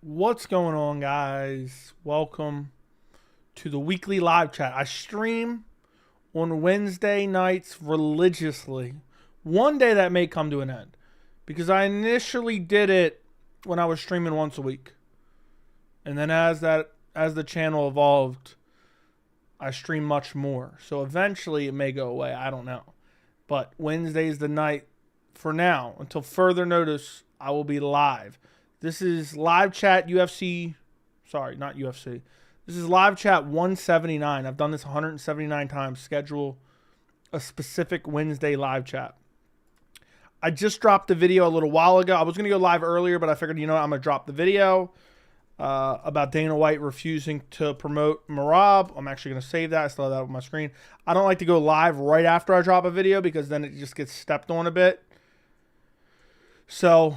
What's going on, guys? Welcome to the weekly live chat. I stream on Wednesday nights religiously. One day that may come to an end because I initially did it when I was streaming once a week. And then as the channel evolved, I stream much more. So eventually it may go away. I don't know. But Wednesday's the night for now. Until further notice, I will be live. This is live chat UFC. Sorry, not UFC. This is live chat 179. I've done this 179 times. Schedule a specific Wednesday live chat. I just dropped the video a little while ago. I was going to go live earlier, but I figured, I'm going to drop the video about Dana White refusing to promote Merab. I'm actually going to save that. I still have that on my screen. I don't like to go live right after I drop a video because then it just gets stepped on a bit. So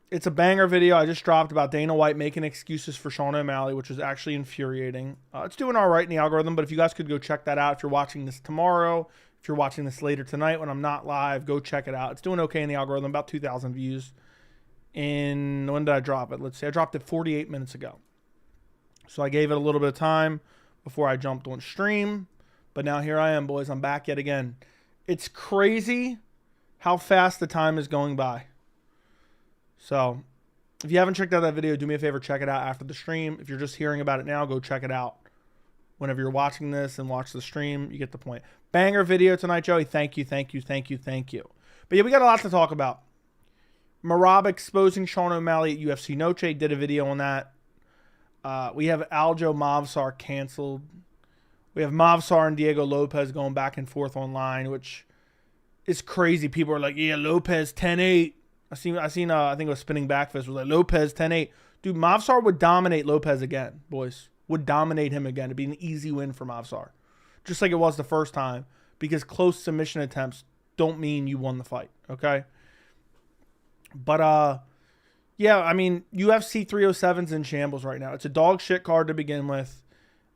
it's a banger video I just dropped about Dana White making excuses for Sean O'Malley, which is actually infuriating. It's doing all right in the algorithm, but if you guys could go check that out. If you're watching this tomorrow, if you're watching this later tonight when I'm not live, go check it out. It's doing okay in the algorithm, about 2,000 views. When did I drop it? Let's see. I dropped it 48 minutes ago. So I gave it a little bit of time before I jumped on stream. But now here I am, boys. I'm back yet again. It's crazy how fast the time is going by. So if you haven't checked out that video, do me a favor, check it out after the stream. If you're just hearing about it now, go check it out. Whenever you're watching this and watch the stream, you get the point. Banger video tonight, Joey. Thank you, thank you, thank you, thank you. But yeah, we got a lot to talk about. Merab exposing Sean O'Malley at UFC Noche. Did a video on that. We have Aljo Movsar canceled. We have Movsar and Diego Lopez going back and forth online, which is crazy. People are like, yeah, Lopez 10-8. I seen I think it was Spinning Backfist was like, Lopez 10-8. Dude, Movsar would dominate Lopez again, boys. Would dominate him again. It'd be an easy win for Movsar. Just like it was the first time. Because close submission attempts don't mean you won the fight. Okay? But, yeah, I mean, UFC 307's in shambles right now. It's a dog shit card to begin with.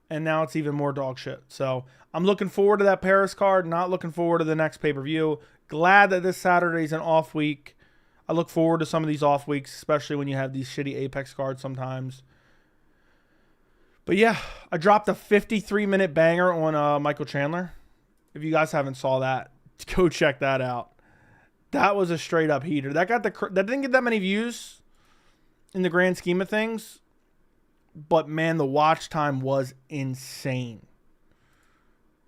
And now it's even more dog shit. So, I'm looking forward to that Paris card. Not looking forward to the next pay-per-view. Glad that this Saturday's an off week. I look forward to some of these off weeks, especially when you have these shitty Apex cards sometimes. But yeah, I dropped a 53-minute banger on Michael Chandler. If you guys haven't saw that, go check that out. That was a straight up heater. That didn't get that many views in the grand scheme of things. But man, the watch time was insane.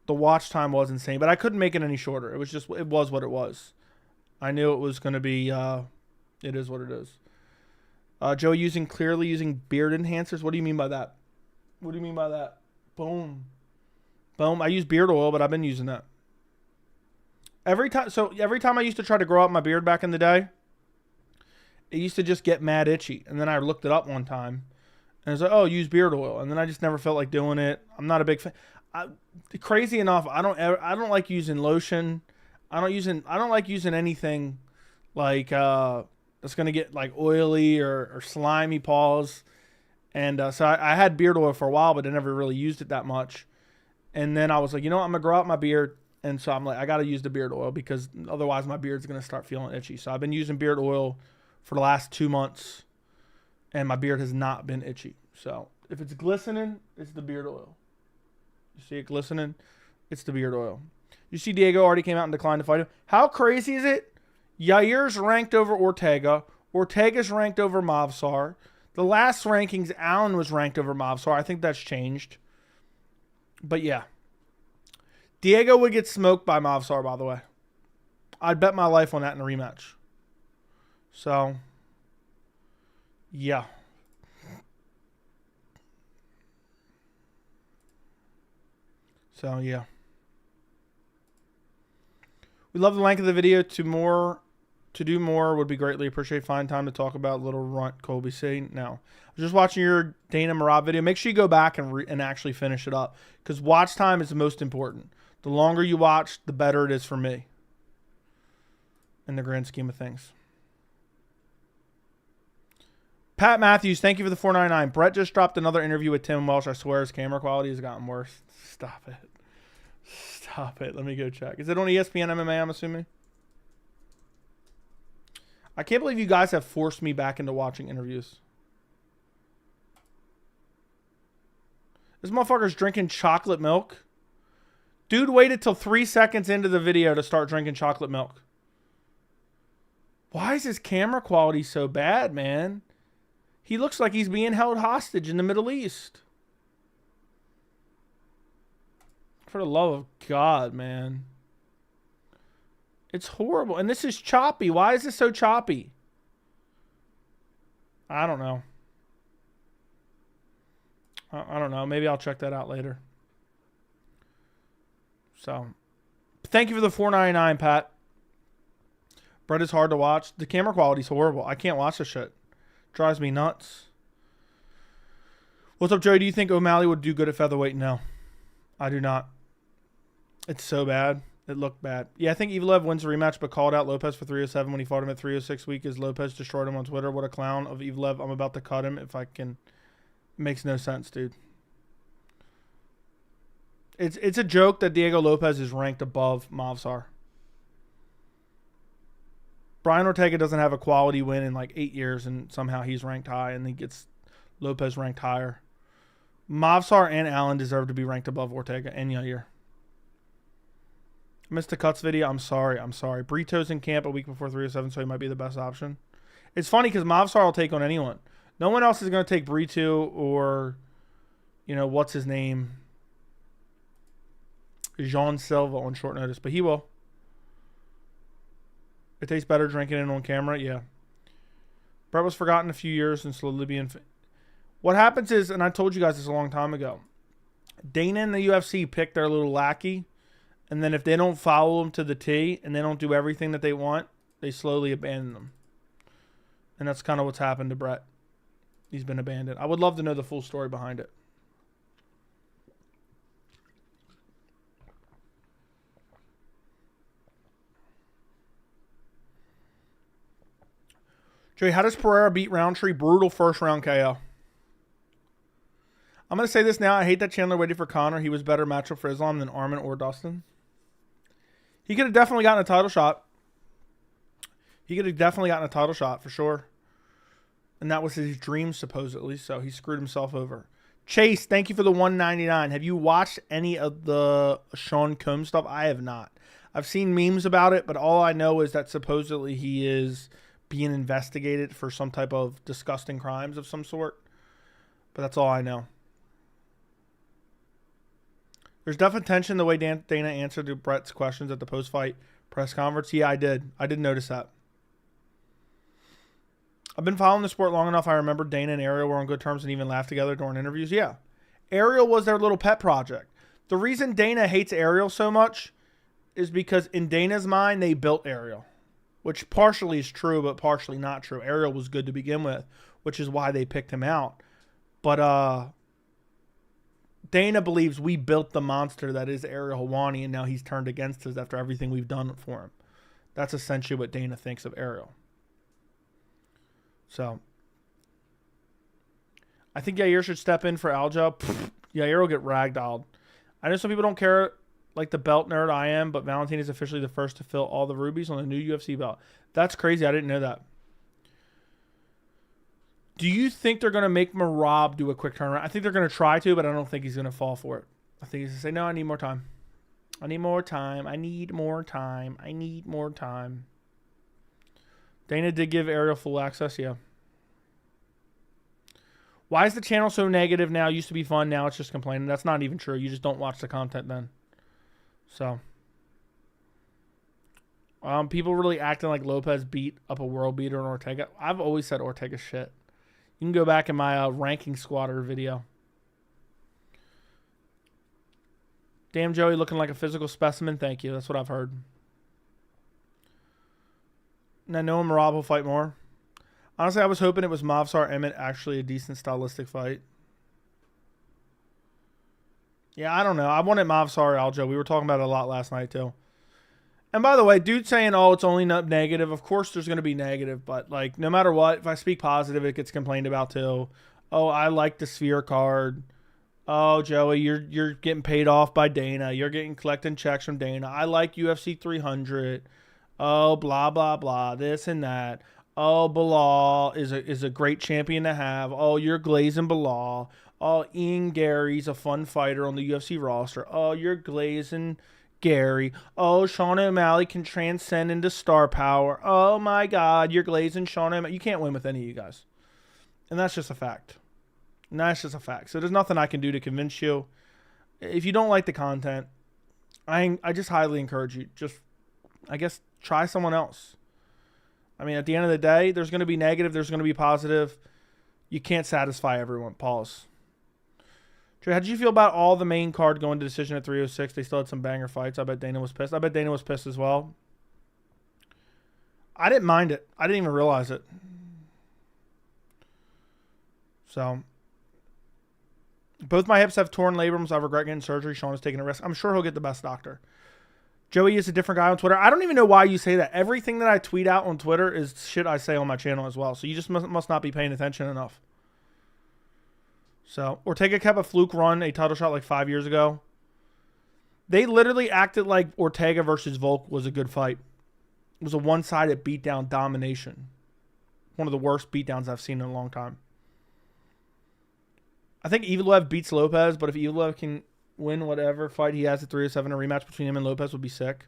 The watch time was insane, but I couldn't make it any shorter. It was what it was. I knew it was going to be, it is what it is. Joe clearly using beard enhancers. What do you mean by that? What do you mean by that? Boom. Boom. I use beard oil, but I've been using that. Every time I used to try to grow out my beard back in the day, it used to just get mad itchy. And then I looked it up one time and I was like, oh, use beard oil. And then I just never felt like doing it. I'm not a big fan. Crazy enough, I don't like using lotion. I don't like using anything like that's gonna get like oily or slimy paws. And so I had beard oil for a while, but I never really used it that much. And then I was like, I'm gonna grow out my beard, and so I'm like, I gotta use the beard oil because otherwise my beard's gonna start feeling itchy. So I've been using beard oil for the last 2 months, and my beard has not been itchy. So if it's glistening, it's the beard oil. You see it glistening? It's the beard oil. You see Diego already came out and declined to fight him. How crazy is it? Yair's ranked over Ortega. Ortega's ranked over Movsar. The last rankings, Allen was ranked over Movsar. I think that's changed. But yeah. Diego would get smoked by Movsar, by the way. I'd bet my life on that in a rematch. So, yeah. So, yeah. We love the length of the video. To do more would be greatly appreciated. Find time to talk about little runt Colby C. No. I was just watching your Dana Merab video. Make sure you go back and actually finish it up. Because watch time is the most important. The longer you watch, the better it is for me. In the grand scheme of things. Pat Matthews, thank you for the $4.99. Brett just dropped another interview with Tim Welsh. I swear his camera quality has gotten worse. Stop it. Stop it. Let me go check. Is it on ESPN MMA, I'm assuming? I can't believe you guys have forced me back into watching interviews. This motherfucker's drinking chocolate milk. Dude waited till 3 seconds into the video to start drinking chocolate milk. Why is his camera quality so bad, man? He looks like he's being held hostage in the Middle East. For the love of God, man. It's horrible. And this is choppy. Why is this so choppy? I don't know. I don't know. Maybe I'll check that out later. So, thank you for the $4.99, Pat. Brett is hard to watch. The camera quality's horrible. I can't watch this shit. Drives me nuts. What's up, Joey? Do you think O'Malley would do good at featherweight? No. I do not. It's so bad. It looked bad. Yeah, I think Evloev wins the rematch, but called out Lopez for 307 when he fought him at 306 week as Lopez destroyed him on Twitter. What a clown of Evloev. I'm about to cut him if I can. It makes no sense, dude. It's a joke that Diego Lopez is ranked above Movsar. Brian Ortega doesn't have a quality win in like 8 years, and somehow he's ranked high, and he gets Lopez ranked higher. Movsar and Allen deserve to be ranked above Ortega and Yair. I missed the cuts video. I'm sorry. Brito's in camp a week before 307, so he might be the best option. It's funny because Movsar will take on anyone. No one else is going to take Brito or, you know, what's his name? Jean Silva on short notice, but he will. It tastes better drinking it on camera. Yeah. Brett was forgotten a few years and slowly being... What happens is, and I told you guys this a long time ago, Dana and the UFC pick their little lackey, and then if they don't follow them to the T and they don't do everything that they want, they slowly abandon them. And that's kind of what's happened to Brett. He's been abandoned. I would love to know the full story behind it. Joey, how does Pereira beat Roundtree? Brutal first round KO. I'm going to say this now. I hate that Chandler waited for Conor. He was better matchup for Islam than Armin or Dustin. He could have definitely gotten a title shot. For sure. And that was his dream, supposedly. So he screwed himself over. Chase, thank you for the $1.99. Have you watched any of the Sean Combs stuff? I have not. I've seen memes about it, but all I know is that supposedly he is being investigated for some type of disgusting crimes of some sort. But that's all I know. There's definitely tension the way Dana answered to Brett's questions at the post-fight press conference. Yeah, I did. I did notice that. I've been following the sport long enough. I remember Dana and Ariel were on good terms and even laughed together during interviews. Yeah. Ariel was their little pet project. The reason Dana hates Ariel so much is because in Dana's mind, they built Ariel. Which partially is true, but partially not true. Ariel was good to begin with, which is why they picked him out. But Dana believes we built the monster that is Ariel Helwani, and now he's turned against us after everything we've done for him. That's essentially what Dana thinks of Ariel. So, I think Yair should step in for Aljo. Yair will get ragdolled. I know some people don't care like the belt nerd I am, but Valentin is officially the first to fill all the rubies on the new UFC belt. That's crazy. I didn't know that. Do you think they're going to make Merab do a quick turnaround? I think they're going to try to, but I don't think he's going to fall for it. I think he's going to say, no, I need more time. I need more time. Dana did give Ariel full access, yeah. Why is the channel so negative now? Used to be fun, now it's just complaining. That's not even true. You just don't watch the content then. So, people really acting like Lopez beat up a world beater on Ortega. I've always said Ortega's shit. You can go back in my ranking squatter video. Damn, Joey, looking like a physical specimen. Thank you. That's what I've heard. And I know Merab will fight more. Honestly, I was hoping it was Movsar Emmett, actually a decent stylistic fight. Yeah, I don't know. I wanted Movsar Aljo. We were talking about it a lot last night, too. And by the way, dude saying, oh, it's only negative. Of course there's going to be negative, but like no matter what, if I speak positive, it gets complained about too. Oh, I like the Sphere card. Oh, Joey, you're getting paid off by Dana. You're collecting checks from Dana. I like UFC 300. Oh, blah, blah, blah, this and that. Oh, Bilal is a great champion to have. Oh, you're glazing Bilal. Oh, Ian Gary's a fun fighter on the UFC roster. Oh, you're glazing Gary. Oh, Sean O'Malley can transcend into star power. Oh my God, you're glazing Sean O'Malley. You can't win with any of you guys, and that's just a fact. And that's just a fact. So there's nothing I can do to convince you. If you don't like the content, I just highly encourage you. Just, I guess, try someone else. I mean, at the end of the day, there's going to be negative. There's going to be positive. You can't satisfy everyone. Pause. Trey, how did you feel about all the main card going to decision at 306? They still had some banger fights. I bet Dana was pissed. I bet Dana was pissed as well. I didn't mind it. I didn't even realize it. So, both my hips have torn labrums. I regret getting surgery. Sean is taking a risk. I'm sure he'll get the best doctor. Joey is a different guy on Twitter. I don't even know why you say that. Everything that I tweet out on Twitter is shit I say on my channel as well. So you just must not be paying attention enough. So, Ortega kept a fluke run, a title shot like 5 years ago. They literally acted like Ortega versus Volk was a good fight. It was a one-sided beatdown domination. One of the worst beatdowns I've seen in a long time. I think Evloev beats Lopez, but if Evloev can win whatever fight he has at 307, a rematch between him and Lopez would be sick.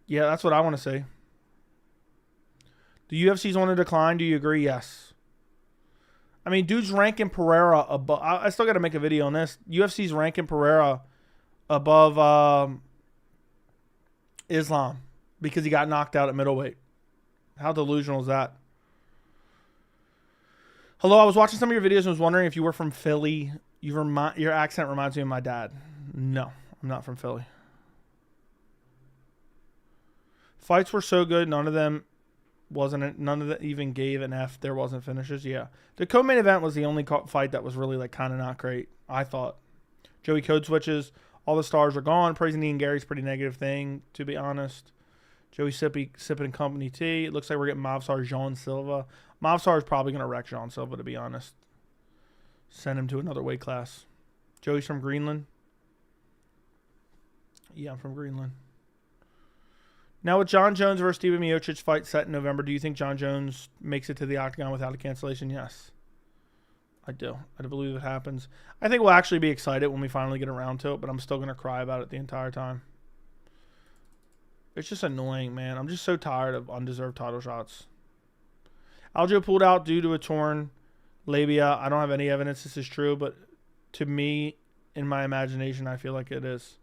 Yeah, that's what I want to see. The UFC's on a decline. Do you agree? Yes. I mean, dude's ranking Pereira above. I still got to make a video on this. UFC's ranking Pereira above Islam because he got knocked out at middleweight. How delusional is that? Hello, I was watching some of your videos and was wondering if you were from Philly. Your accent reminds me of my dad. No, I'm not from Philly. Fights were so good, none of them even gave an F. There wasn't finishes. Yeah, the co-main event was the only fight that was really like kind of not great. I thought. Joey code switches. All the stars are gone. Praising Ian Gary's pretty negative thing, to be honest. Joey sipping company tea. It looks like we're getting Movsar Jean Silva. Movsar is probably going to wreck Jean Silva, to be honest. Send him to another weight class. Joey's from Greenland. Yeah, I'm from Greenland. Now with John Jones versus Steven Miocic fight set in November, do you think John Jones makes it to the octagon without a cancellation? Yes. I do. I believe it happens. I think we'll actually be excited when we finally get around to it, but I'm still going to cry about it the entire time. It's just annoying, man. I'm just so tired of undeserved title shots. Aljo pulled out due to a torn labia. I don't have any evidence this is true, but to me, in my imagination, I feel like it is.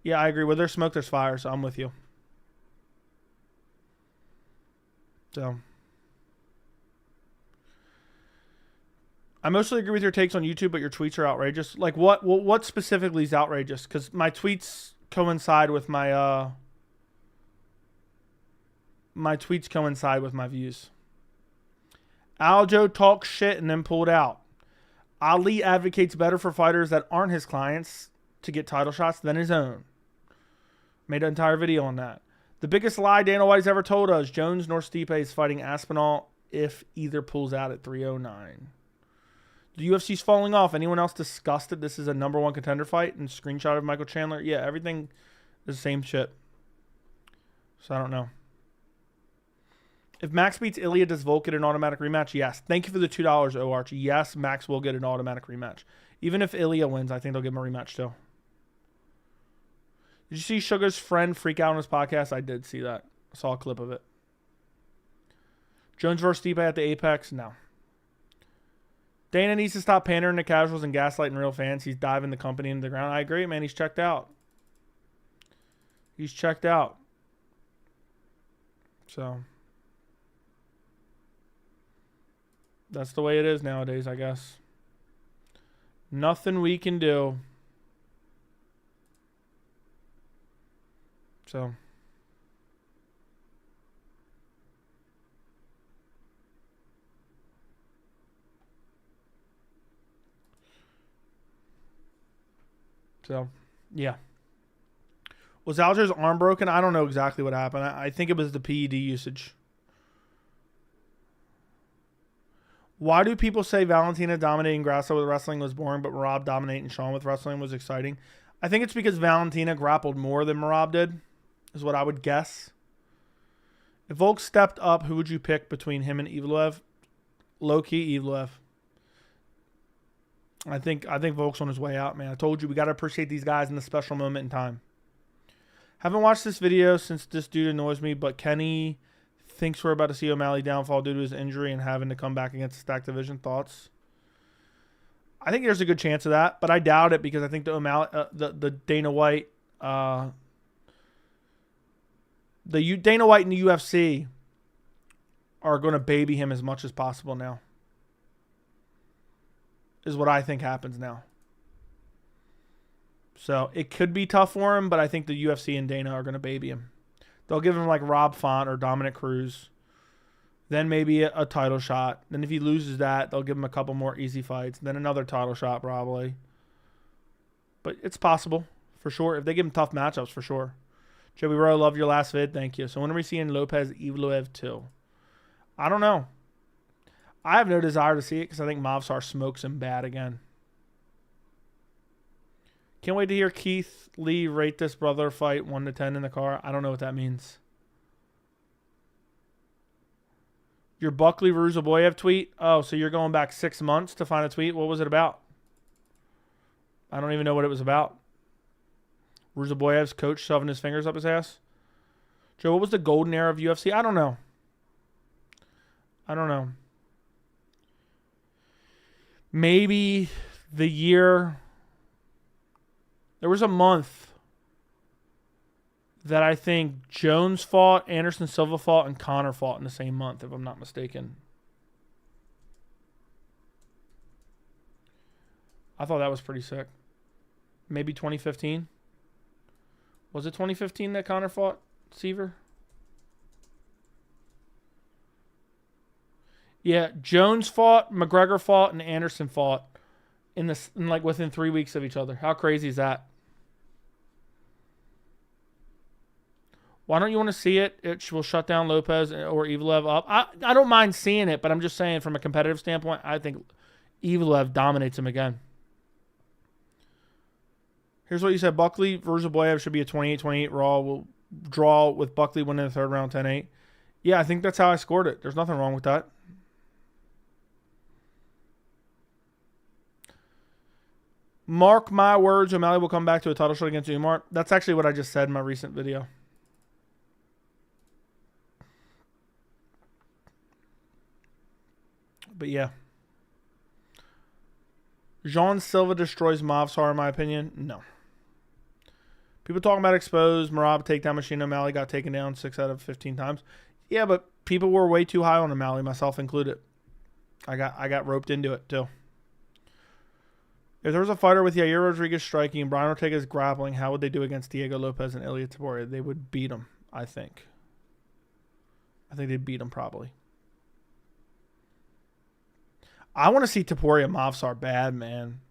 Yeah, I agree. Where there's smoke, there's fire, so I'm with you. So, I mostly agree with your takes on YouTube, but your tweets are outrageous. Like, what specifically is outrageous? Because my tweets coincide with my tweets coincide with my views. Aljo talks shit and then pulled out. Ali advocates better for fighters that aren't his clients to get title shots than his own. Made an entire video on that. The biggest lie Dana White's ever told us, Jones nor Stipe is fighting Aspinall if either pulls out at 309. The UFC's falling off. Anyone else disgusted this is a #1 contender fight? And screenshot of Michael Chandler? Yeah, everything is the same shit. So I don't know. If Max beats Ilya, does Volk get an automatic rematch? Yes. Thank you for the $2, O Archie. Yes, Max will get an automatic rematch. Even if Ilya wins, I think they'll give him a rematch too. Did you see Sugar's friend freak out on his podcast? I did see that. I saw a clip of it. Jones versus Stipe at the Apex? No. Dana needs to stop pandering to casuals and gaslighting real fans. He's diving the company into the ground. I agree, man. He's checked out. He's checked out. So, that's the way it is nowadays, I guess. Nothing we can do. So, yeah. Was Aljo's arm broken? I don't know exactly what happened. I think it was the PED usage. Why do people say Valentina dominating Grasso with wrestling was boring, but Merab dominating Sean with wrestling was exciting? I think it's because Valentina grappled more than Merab did, is what I would guess. If Volk stepped up, who would you pick between him and Evloev? Low-key Evloev. I think Volk's on his way out, man. I told you, we got to appreciate these guys in the special moment in time. Haven't watched this video since this dude annoys me, but Kenny thinks we're about to see O'Malley downfall due to his injury and having to come back against the stacked division. Thoughts? I think there's a good chance of that, but I doubt it because I think the O'Malley, the Dana White, Dana White and the UFC are going to baby him as much as possible now. Is what I think happens now. So it could be tough for him, but I think the UFC and Dana are going to baby him. They'll give him like Rob Font or Dominic Cruz. Then maybe a title shot. Then if he loses that, they'll give him a couple more easy fights. Then another title shot probably. But it's possible for sure. If they give him tough matchups, for sure. Joey Rowe, love your last vid. Thank you. So when are we seeing Lopez Evloev 2? I don't know. I have no desire to see it because I think Movsar smokes him bad again. Can't wait to hear Keith Lee rate this brother fight 1 to 10 in the car. I don't know what that means. Your Buckley Ruzaboyev tweet? Oh, so you're going back 6 months to find a tweet? What was it about? I don't even know what it was about. Ruzaboyev's coach shoving his fingers up his ass? Joe, what was the golden era of UFC? I don't know. I don't know. Maybe the year... There was a month that I think Jones fought, Anderson Silva fought, and Conor fought in the same month, if I'm not mistaken. I thought that was pretty sick. Maybe 2015. Was it 2015 that Conor fought Seaver? Yeah, Jones fought, McGregor fought, and Anderson fought in like within 3 weeks of each other. How crazy is that? Why don't you want to see it? It will shut down Lopez or Evloev up. I don't mind seeing it, but I'm just saying from a competitive standpoint, I think Evloev dominates him again. Here's what you said. Buckley versus Boyev should be a 28-28 Raw. We'll draw with Buckley winning the third round 10-8. Yeah, I think that's how I scored it. There's nothing wrong with that. Mark my words, O'Malley will come back to a title shot against Umar. That's actually what I just said in my recent video. But yeah. Jean Silva destroys Movsar, in my opinion. No. People talking about exposed. Merab takedown machine. O'Malley got taken down 6 out of 15 times. Yeah, but people were way too high on O'Malley, myself included. I got roped into it too. If there was a fighter with Yair Rodriguez striking and Brian Ortega's grappling, how would they do against Diego Lopez and Ilia Topuria? They would beat him, I think. I think they'd beat him probably. I want to see Topuria Movsar bad, man.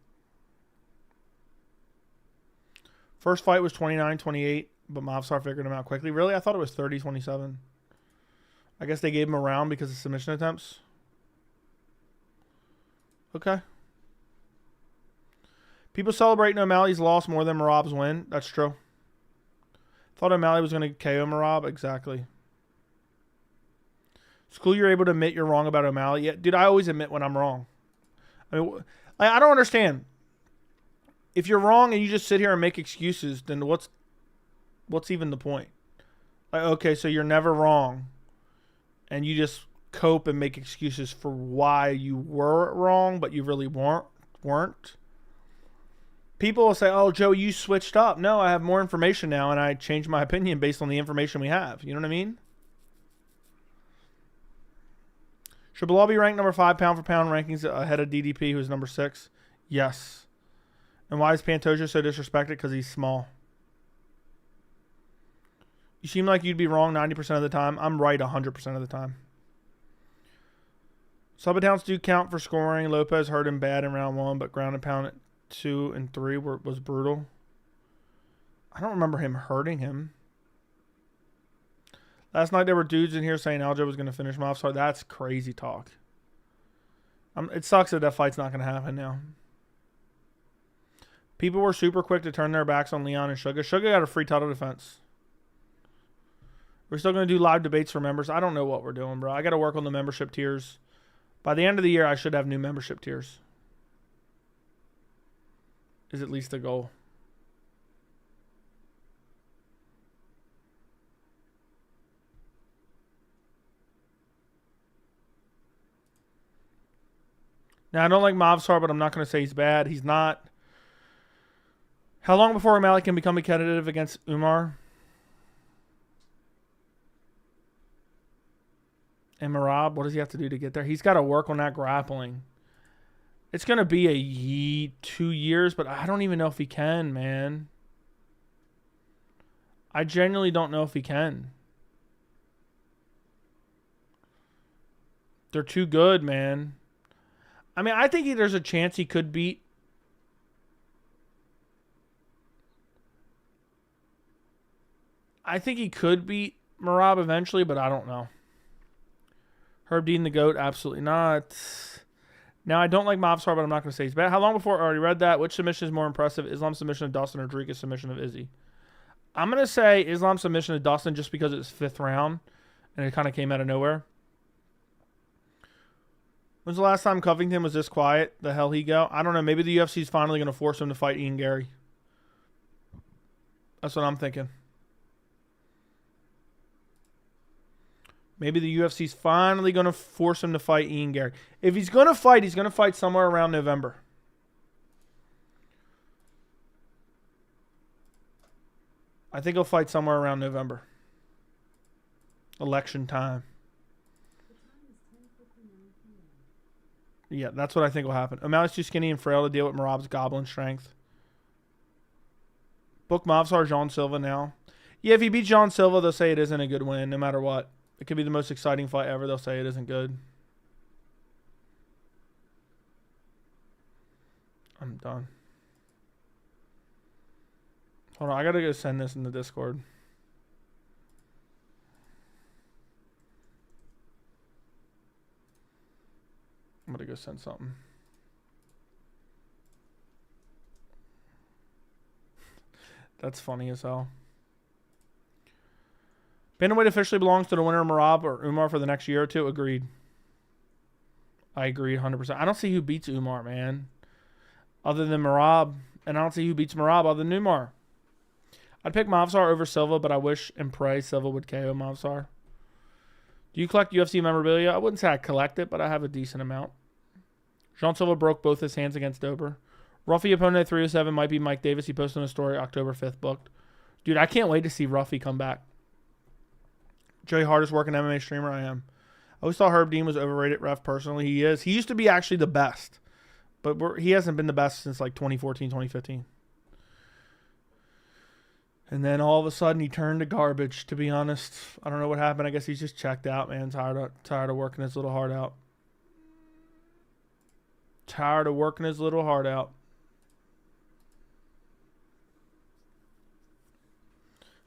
First fight was 29-28, but Movsar figured him out quickly. Really? I thought it was 30-27. I guess they gave him a round because of submission attempts. Okay. People celebrating O'Malley's loss more than Merab's win. That's true. Thought O'Malley was going to KO Merab. Exactly. It's cool you're able to admit you're wrong about O'Malley. Yeah, dude, I always admit when I'm wrong. I mean, I don't understand. If you're wrong and you just sit here and make excuses, then what's even the point? Like, okay, so you're never wrong, and you just cope and make excuses for why you were wrong, but you really weren't. People will say, oh, Joe, you switched up. No, I have more information now, and I changed my opinion based on the information we have. You know what I mean? Should Bilal be ranked number 5 pound for pound rankings ahead of DDP, who's number 6? Yes. And why is Pantoja so disrespected? Because he's small. You seem like you'd be wrong 90% of the time. I'm right 100% of the time. Sub-attempts do count for scoring. Lopez hurt him bad in round 1, but ground and pound at 2 and 3 was brutal. I don't remember him hurting him. Last night there were dudes in here saying Aljo was going to finish Movsar. That's crazy talk. It sucks that fight's not going to happen now. People were super quick to turn their backs on Leon and Sugar. Sugar got a free title defense. We're still going to do live debates for members. I don't know what we're doing, bro. I got to work on the membership tiers. By the end of the year, I should have new membership tiers. Is at least the goal. Now, I don't like Movsar, but I'm not going to say he's bad. He's not. How long before O'Malley can become competitive against Umar? And Merab, what does he have to do to get there? He's got to work on that grappling. It's going to be 2 years, but I don't even know if he can, man. I genuinely don't know if he can. They're too good, man. I mean, I think there's a chance he could beat. I think he could beat Merab eventually, but I don't know. Herb Dean the GOAT, absolutely not. Now, I don't like Movsar, but I'm not going to say he's bad. How long before? I already read that. Which submission is more impressive? Islam submission of Dustin or Drika's submission of Izzy? I'm going to say Islam submission of Dustin just because it's 5th round, and it kind of came out of nowhere. When's the last time Covington was this quiet? The hell he go? I don't know. Maybe the UFC is finally going to force him to fight Ian Gary. That's what I'm thinking. Maybe the UFC's finally going to force him to fight Ian Gary. If he's going to fight, he's going to fight somewhere around November. I think he'll fight somewhere around November. Election time. Yeah, that's what I think will happen. O'Malley's too skinny and frail to deal with Merab's goblin strength. Book Movsar Jean Silva now. Yeah, if he beats Jean Silva, they'll say it isn't a good win, no matter what. It could be the most exciting fight ever. They'll say it isn't good. I'm done. Hold on. I got to go send this in the Discord. I'm going to go send something. That's funny as hell. Bantamweight officially belongs to the winner of Merab or Umar for the next year or two. Agreed. I agree 100%. I don't see who beats Umar, man. Other than Merab. And I don't see who beats Merab other than Umar. I'd pick Movsar over Silva, but I wish and pray Silva would KO Movsar. Do you collect UFC memorabilia? I wouldn't say I collect it, but I have a decent amount. Jean Silva broke both his hands against Dober. Ruffy opponent at 307 might be Mike Davis. He posted on a story October 5th booked. Dude, I can't wait to see Ruffy come back. Joey hardest working MMA streamer I am. I always thought Herb Dean was overrated ref personally. He is. He used to be actually the best. But he hasn't been the best since like 2014, 2015. And then all of a sudden he turned to garbage, to be honest. I don't know what happened. I guess he's just checked out, man. Tired of working his little heart out. Tired of working his little heart out.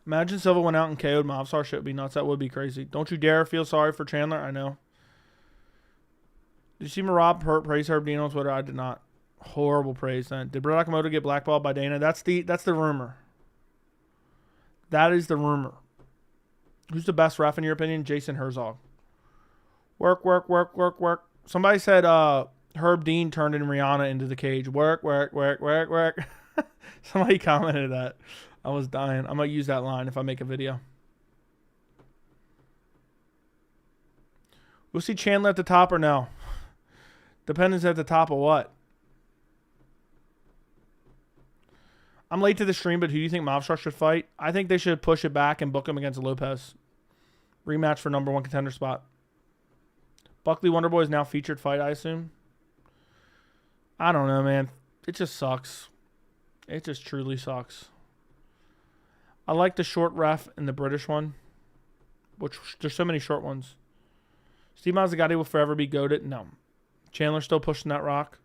Imagine Silva went out and KO'd Movsar. Shit would be nuts. That would be crazy. Don't you dare feel sorry for Chandler. I know. Did you see Merab praise Herb Dean on Twitter? I did not. Horrible praise then. Did Nurmagomedov get blackballed by Dana? That's the rumor. That is the rumor. Who's the best ref in your opinion? Jason Herzog. Work, work, work, work, work. Somebody said Herb Dean turned in Rihanna into the cage. Work, work, work, work, work. Somebody commented that. I was dying. I'm going to use that line if I make a video. We'll see Chandler at the top or no. Depends at the top of what. I'm late to the stream, but who do you think Movsar should fight? I think they should push it back and book him against Lopez. Rematch for #1 contender spot. Buckley Wonderboy is now featured fight, I assume. I don't know, man. It just sucks. It just truly sucks. I like the short ref and the British one. Which there's so many short ones. Steve Mazzagatti will forever be goated. No. Chandler still pushing that rock.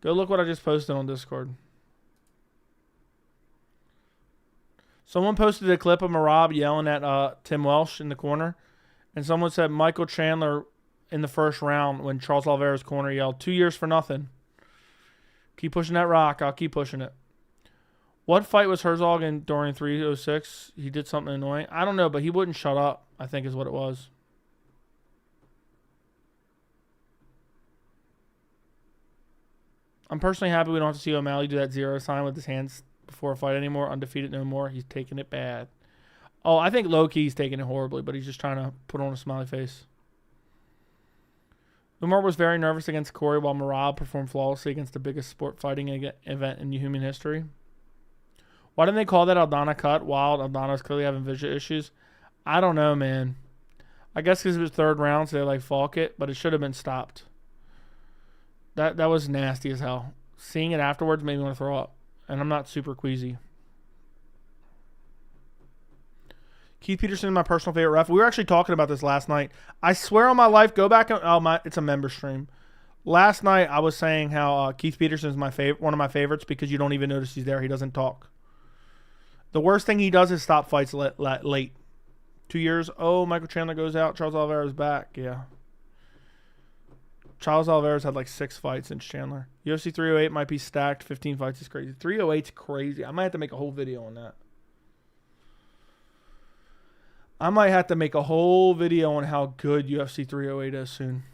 Go look what I just posted on Discord. Someone posted a clip of Merab yelling at Tim Welsh in the corner. And someone said Michael Chandler in the first round when Charles Oliveira's corner yelled, 2 years for nothing. Keep pushing that rock. I'll keep pushing it. What fight was Herzog in during 306? He did something annoying. I don't know, but he wouldn't shut up, I think is what it was. I'm personally happy we don't have to see O'Malley do that 0 sign with his hands before a fight anymore. Undefeated no more. He's taking it bad. Oh, I think low-key he's taking it horribly, but he's just trying to put on a smiley face. Umar was very nervous against Corey while Merab performed flawlessly against the biggest sport fighting event in human history. Why didn't they call that Aldana cut? Wild. Aldana's clearly having vision issues. I don't know, man. I guess because it was third round, so they like falk it, but it should have been stopped. That was nasty as hell. Seeing it afterwards made me want to throw up, and I'm not super queasy. Keith Peterson is my personal favorite ref. We were actually talking about this last night. I swear on my life, go back and it's a member stream. Last night I was saying how Keith Peterson is one of my favorites because you don't even notice he's there. He doesn't talk. The worst thing he does is stop fights late. 2 years. Oh, Michael Chandler goes out. Charles Oliveira's back. Yeah. Charles Oliveira's had like 6 fights since Chandler. UFC 308 might be stacked. 15 fights is crazy. 308's crazy. I might have to make a whole video on that. I might have to make a whole video on how good UFC 308 is soon.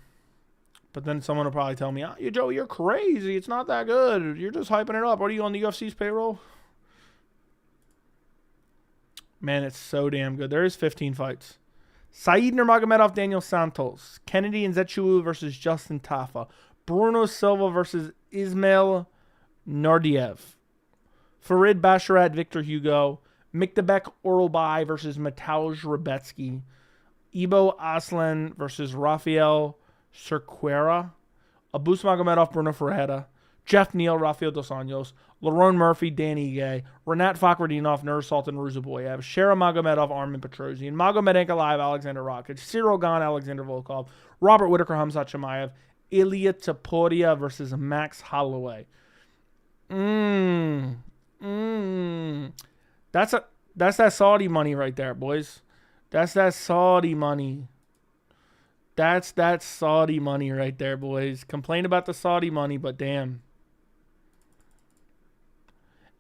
But then someone will probably tell me, oh, Joe, you're crazy. It's not that good. You're just hyping it up. What are you on the UFC's payroll? Man, it's so damn good. There is 15 fights. Said Nurmagomedov, Daniel Santos. Kennedy and Nzechukwu versus Justin Tafa. Bruno Silva versus Ismail Nardiev. Farid Basharat, Victor Hugo. Miktabek Oralbai versus Mateusz Rebetsky. Ibo Aslan versus Rafael Cerqueira. Abus Magomedov, Bruno Ferreira. Jeff Neal, Rafael Dos Anjos. Lerone Murphy, Danny Gay. Renat Fakhretdinov, Nursultan Ruzaboyev. Shera Magomedov, Armin Petrosian. Magomed Ankalaev, Alexander Rakic. Cyril Gane, Alexander Volkov. Robert Whitaker, Hamzat Chimaev. Ilya Taporia versus Max Holloway. That's that Saudi money right there, boys. That's that Saudi money. That's that Saudi money right there, boys. Complain about the Saudi money, but damn.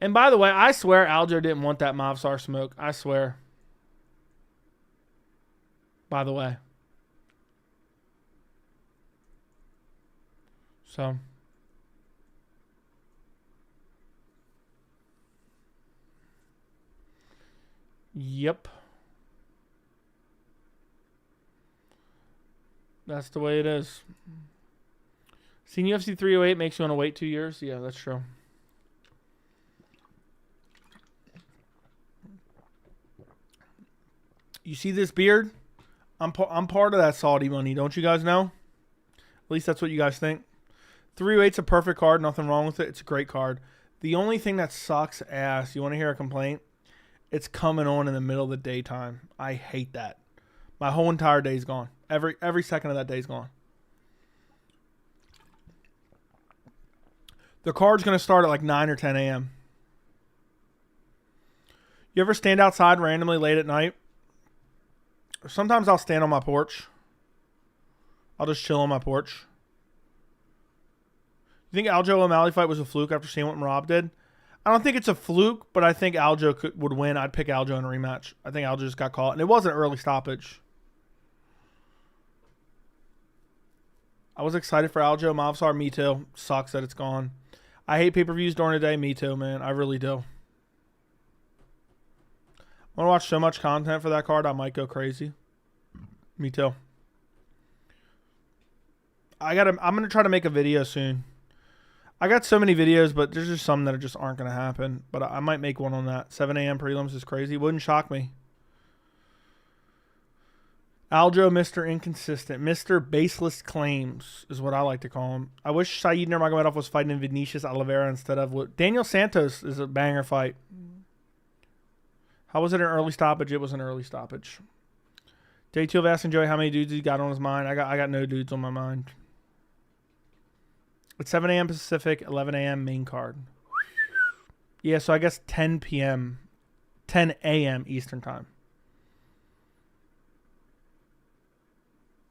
And by the way, I swear Aljo didn't want that Movsar smoke. I swear. By the way. So. Yep. That's the way it is. Seeing UFC 308 makes you want to wait 2 years? Yeah, that's true. You see this beard? I'm part of that Saudi money. Don't you guys know? At least that's what you guys think. 308's a perfect card. Nothing wrong with it. It's a great card. The only thing that sucks ass, you want to hear a complaint? It's coming on in the middle of the daytime. I hate that. My whole entire day's gone. Every second of that day's gone. The card's going to start at like 9 or 10 a.m. You ever stand outside randomly late at night? Sometimes I'll stand on my porch. I'll just chill on my porch. You think Aljo O'Malley fight was a fluke after seeing what Merab did? I don't think it's a fluke, but I think Aljo would win. I'd pick Aljo in a rematch. I think Aljo just got caught, and it was an early stoppage. I was excited for Aljo. Movsar, me too. Sucks that it's gone. I hate pay-per-views during the day. Me too, man. I really do. I want to watch so much content for that card, I might go crazy. Me too. I'm going to try to make a video soon. I got so many videos, but there's just some that just aren't going to happen. But I might make one on that. 7 a.m. prelims is crazy. Wouldn't shock me. Aljo, Mr. Inconsistent. Mr. Baseless Claims is what I like to call him. I wish Said Nurmagomedov was fighting Vinicius Oliveira instead of what Daniel Santos is a banger fight. How was it an early stoppage? It was an early stoppage. Day 2 of asking Joey how many dudes he got on his mind. I got no dudes on my mind. It's 7 a.m. Pacific, 11 a.m. main card. Yeah, so I guess 10 p.m. 10 a.m. Eastern time.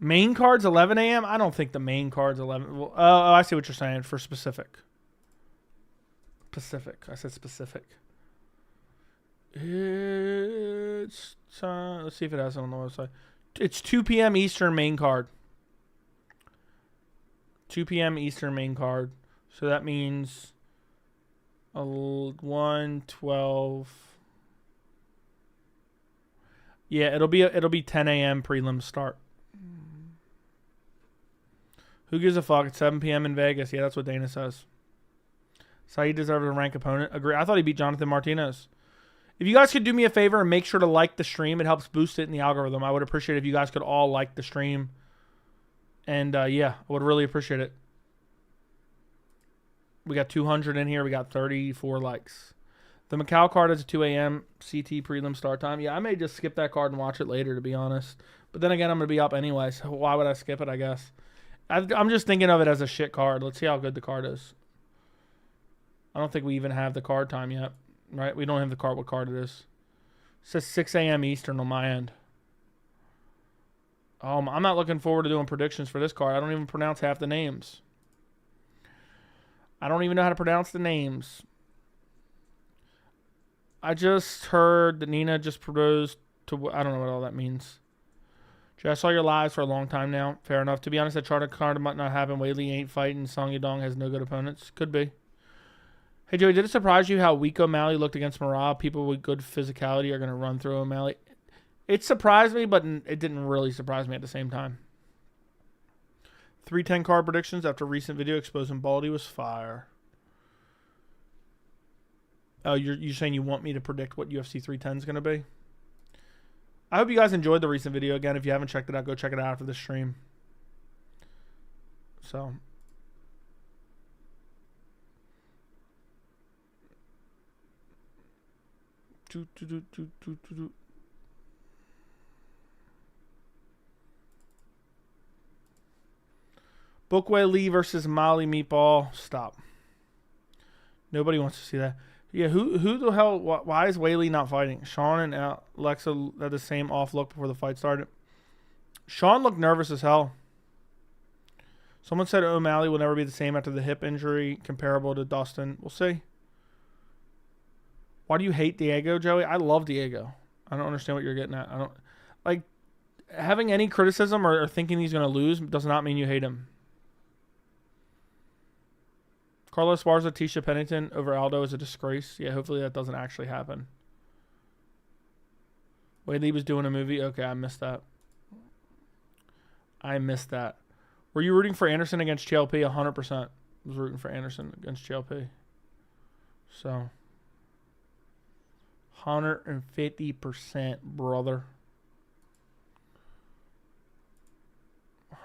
Main card's 11 a.m.? I don't think the main card's 11. Well, I see what you're saying for specific. Pacific. I said specific. It's let's see if it has it on the website. It's 2 p.m. Eastern main card. 2 p.m. Eastern main card. So that means 1:12. Yeah, it'll be 10 a.m. prelim start. Who gives a fuck? It's 7 p.m. in Vegas. Yeah, that's what Dana says. Saeed deserves a rank opponent. Agree. I thought he beat Jonathan Martinez. If you guys could do me a favor and make sure to like the stream, it helps boost it in the algorithm. I would appreciate it if you guys could all like the stream. And yeah, I would really appreciate it. We got 200 in here. We got 34 likes. The Macau card is a 2 a.m. CT prelim start time. Yeah, I may just skip that card and watch it later, to be honest. But then again, I'm going to be up anyway, so why would I skip it, I guess? I'm just thinking of it as a shit card. Let's see how good the card is. I don't think we even have the card time yet, right? We don't have the card, what card it is. It says 6 a.m. Eastern on my end. I'm not looking forward to doing predictions for this card. I don't even pronounce half the names. I don't even know how to pronounce the names. I just heard that Nina just proposed to... I don't know what all that means. I saw your lives for a long time now. Fair enough. To be honest, that charter card might not happen. Whaley ain't fighting. Song Yadong has no good opponents. Could be. Hey, Joey, did it surprise you how weak O'Malley looked against Merab? People with good physicality are going to run through O'Malley. It surprised me, but it didn't really surprise me at the same time. 310 card predictions after recent video exposing Baldy was fire. Oh, you're saying you want me to predict what UFC 310 is going to be? I hope you guys enjoyed the recent video. Again, if you haven't checked it out, go check it out after the stream. So. Bookway Lee versus Molly Meatball. Stop. Nobody wants to see that. Yeah, who the hell? Why is Whaley not fighting? Sean and Alexa had the same off look before the fight started. Sean looked nervous as hell. Someone said O'Malley will never be the same after the hip injury, comparable to Dustin. We'll see. Why do you hate Diego, Joey? I love Diego. I don't understand what you're getting at. I don't like having any criticism or thinking he's going to lose does not mean you hate him. Carlos Esparza, Tisha Pennington over Aldo is a disgrace. Yeah, hopefully that doesn't actually happen. Whaley was doing a movie. Okay, I missed that. Were you rooting for Anderson against CLP? 100%. I was rooting for Anderson against CLP. So, 150%, brother.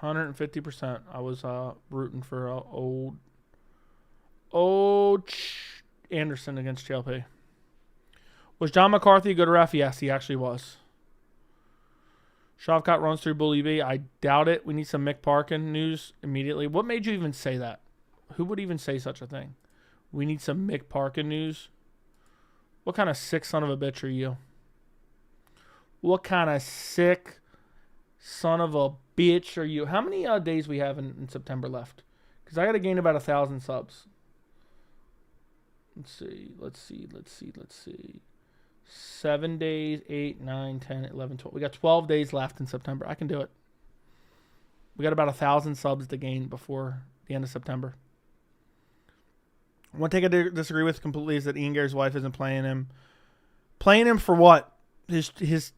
150%. I was rooting for old Anderson against JLP. Was John McCarthy a good ref? Yes, he actually was. Shavkat runs through Bully B. I doubt it. We need some Mick Parkin news immediately. What made you even say that? Who would even say such a thing? We need some Mick Parkin news. What kind of sick son of a bitch are you? What kind of sick son of a bitch are you? How many days we have in September left? Because I got to gain about 1,000 subs. Let's see. 7 days, 8, 9, 10, 11, 12. We got 12 days left in September. I can do it. We got about 1,000 subs to gain before the end of September. One thing I disagree with completely is that Ian Gary's wife isn't playing him. Playing him for what? His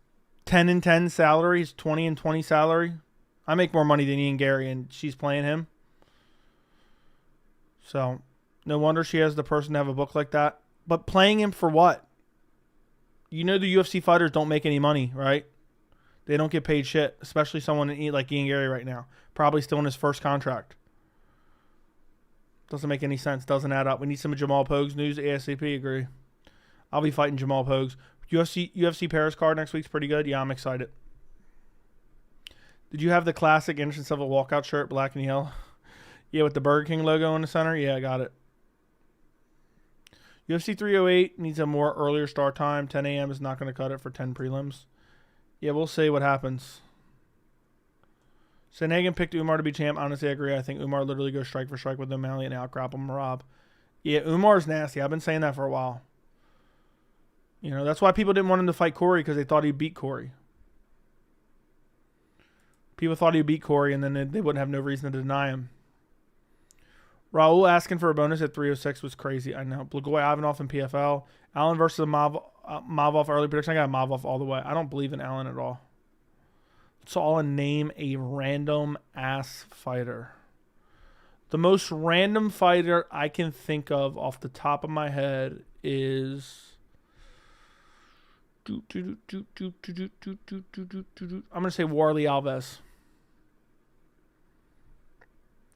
10 and 10 salary, his 20 and 20 salary. I make more money than Ian Gary, and she's playing him. So, no wonder she has the person to have a book like that. But playing him for what? You know the UFC fighters don't make any money, right? They don't get paid shit, especially someone like Ian Gary right now. Probably still in his first contract. Doesn't make any sense. Doesn't add up. We need some Jamal Pogues news. ASAP, agree. I'll be fighting Jamal Pogues. UFC Paris card next week's pretty good. Yeah, I'm excited. Did you have the classic Anderson Silva walkout shirt, black and yellow? Yeah, with the Burger King logo in the center? Yeah, I got it. UFC 308 needs a more earlier start time. 10 a.m. is not going to cut it for 10 prelims. Yeah, we'll see what happens. Sanagan picked Umar to be champ. Honestly, I agree. I think Umar literally goes strike for strike with O'Malley and outgrapple Merab. Yeah, Umar's nasty. I've been saying that for a while. You know, that's why people didn't want him to fight Corey, because they thought he'd beat Corey. People thought he'd beat Corey, and then they wouldn't have no reason to deny him. Raul asking for a bonus at 306 was crazy. I know. Blagoy Ivanov in PFL. Allen versus Mavov early prediction. I got Mavov all the way. I don't believe in Allen at all. It's all name a random ass fighter. The most random fighter I can think of off the top of my head is... I'm going to say Warley Alves.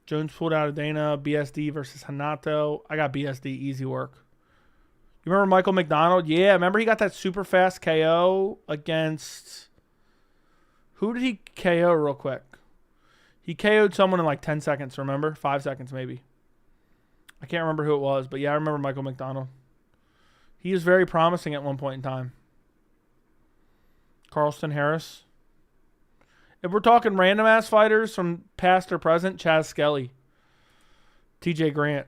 Jones pulled out of Dana. BSD versus Hanato. I got BSD. Easy work. You remember Michael McDonald? Yeah, remember he got that super fast KO against... Who did he KO real quick? He KO'd someone in like 10 seconds, remember? 5 seconds maybe. I can't remember who it was, but yeah, I remember Michael McDonald. He was very promising at one point in time. Carlston Harris. If we're talking random ass fighters from past or present, Chaz Skelly. TJ Grant.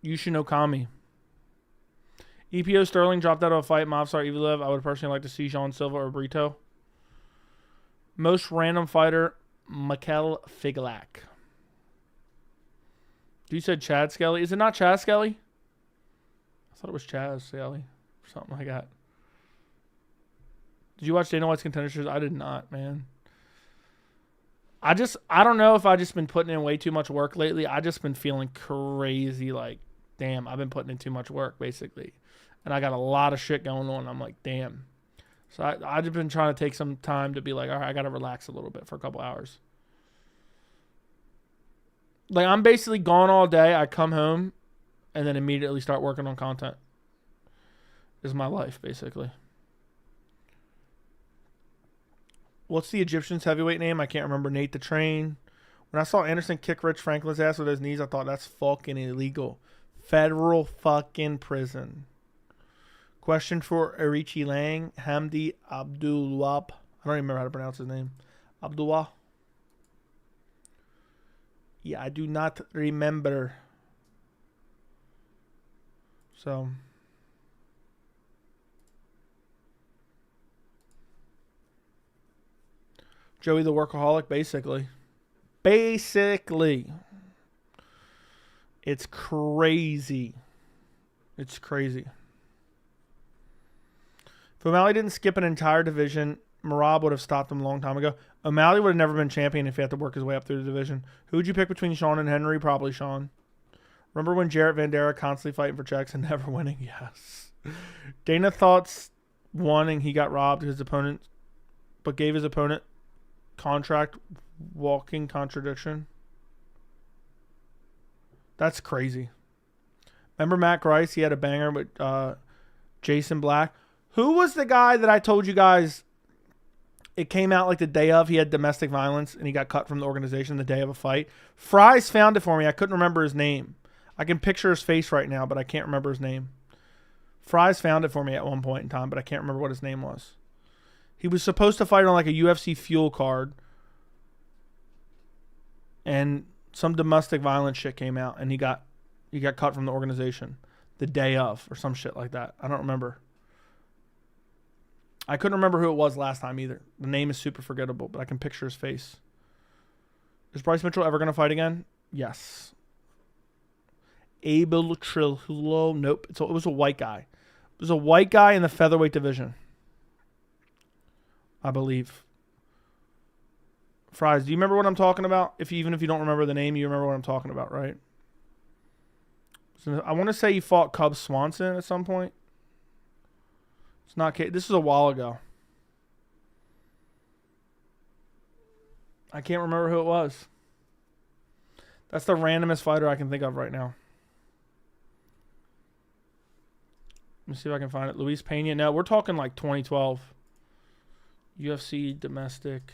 Yushin Okami. EPO Sterling dropped out of a fight. Movsar Evloev. I would personally like to see Jean Silva or Brito. Most random fighter, Mikel Figlak. You said Chad Skelly. Is it not Chaz Skelly? I thought it was Chaz Skelly. Or something like that. Did you watch Dana White's Contender Series? I did not, man. I don't know if I've just been putting in way too much work lately. I just been feeling crazy, like, damn, I've been putting in too much work, basically. And I got a lot of shit going on. I'm like, damn. So I've just been trying to take some time to be like, all right, I got to relax a little bit for a couple hours. Like, I'm basically gone all day. I come home and then immediately start working on content. This is my life, basically. What's the Egyptian's heavyweight name? I can't remember. Nate the Train. When I saw Anderson kick Rich Franklin's ass with his knees, I thought that's fucking illegal. Federal fucking prison. Question for Arichi Lang. Hamdi Abdulwahab. I don't even remember how to pronounce his name. Abdulwah. Yeah, I do not remember. So... Joey the Workaholic, basically. Basically. It's crazy. It's crazy. If O'Malley didn't skip an entire division, Merab would have stopped him a long time ago. O'Malley would have never been champion if he had to work his way up through the division. Who would you pick between Sean and Henry? Probably Sean. Remember when Jarrett Vandera constantly fighting for checks and never winning? Yes. Dana thoughts wanting he got robbed his opponent, but gave his opponent contract walking contradiction. That's crazy. Remember Matt Grice? He had a banger with Jason Black. Who was the guy that I told you guys it came out like the day of he had domestic violence and he got cut from the organization the day of a fight? Fries found it for me. I couldn't remember his name. I can picture his face right now, but I can't remember his name. Fries found it for me at one point in time, but I can't remember what his name was. He was supposed to fight on like a UFC Fuel card. And some domestic violence shit came out and he got cut from the organization the day of or some shit like that. I don't remember. I couldn't remember who it was last time either. The name is super forgettable, but I can picture his face. Is Bryce Mitchell ever going to fight again? Yes. Abel Trillo. Nope. It was a white guy. It was a white guy in the featherweight division, I believe. Fries, do you remember what I'm talking about? Even if you don't remember the name, you remember what I'm talking about, right? So I want to say he fought Cub Swanson at some point. It's not. This is a while ago. I can't remember who it was. That's the randomest fighter I can think of right now. Let me see if I can find it. Luis Pena. No, we're talking like 2012. UFC domestic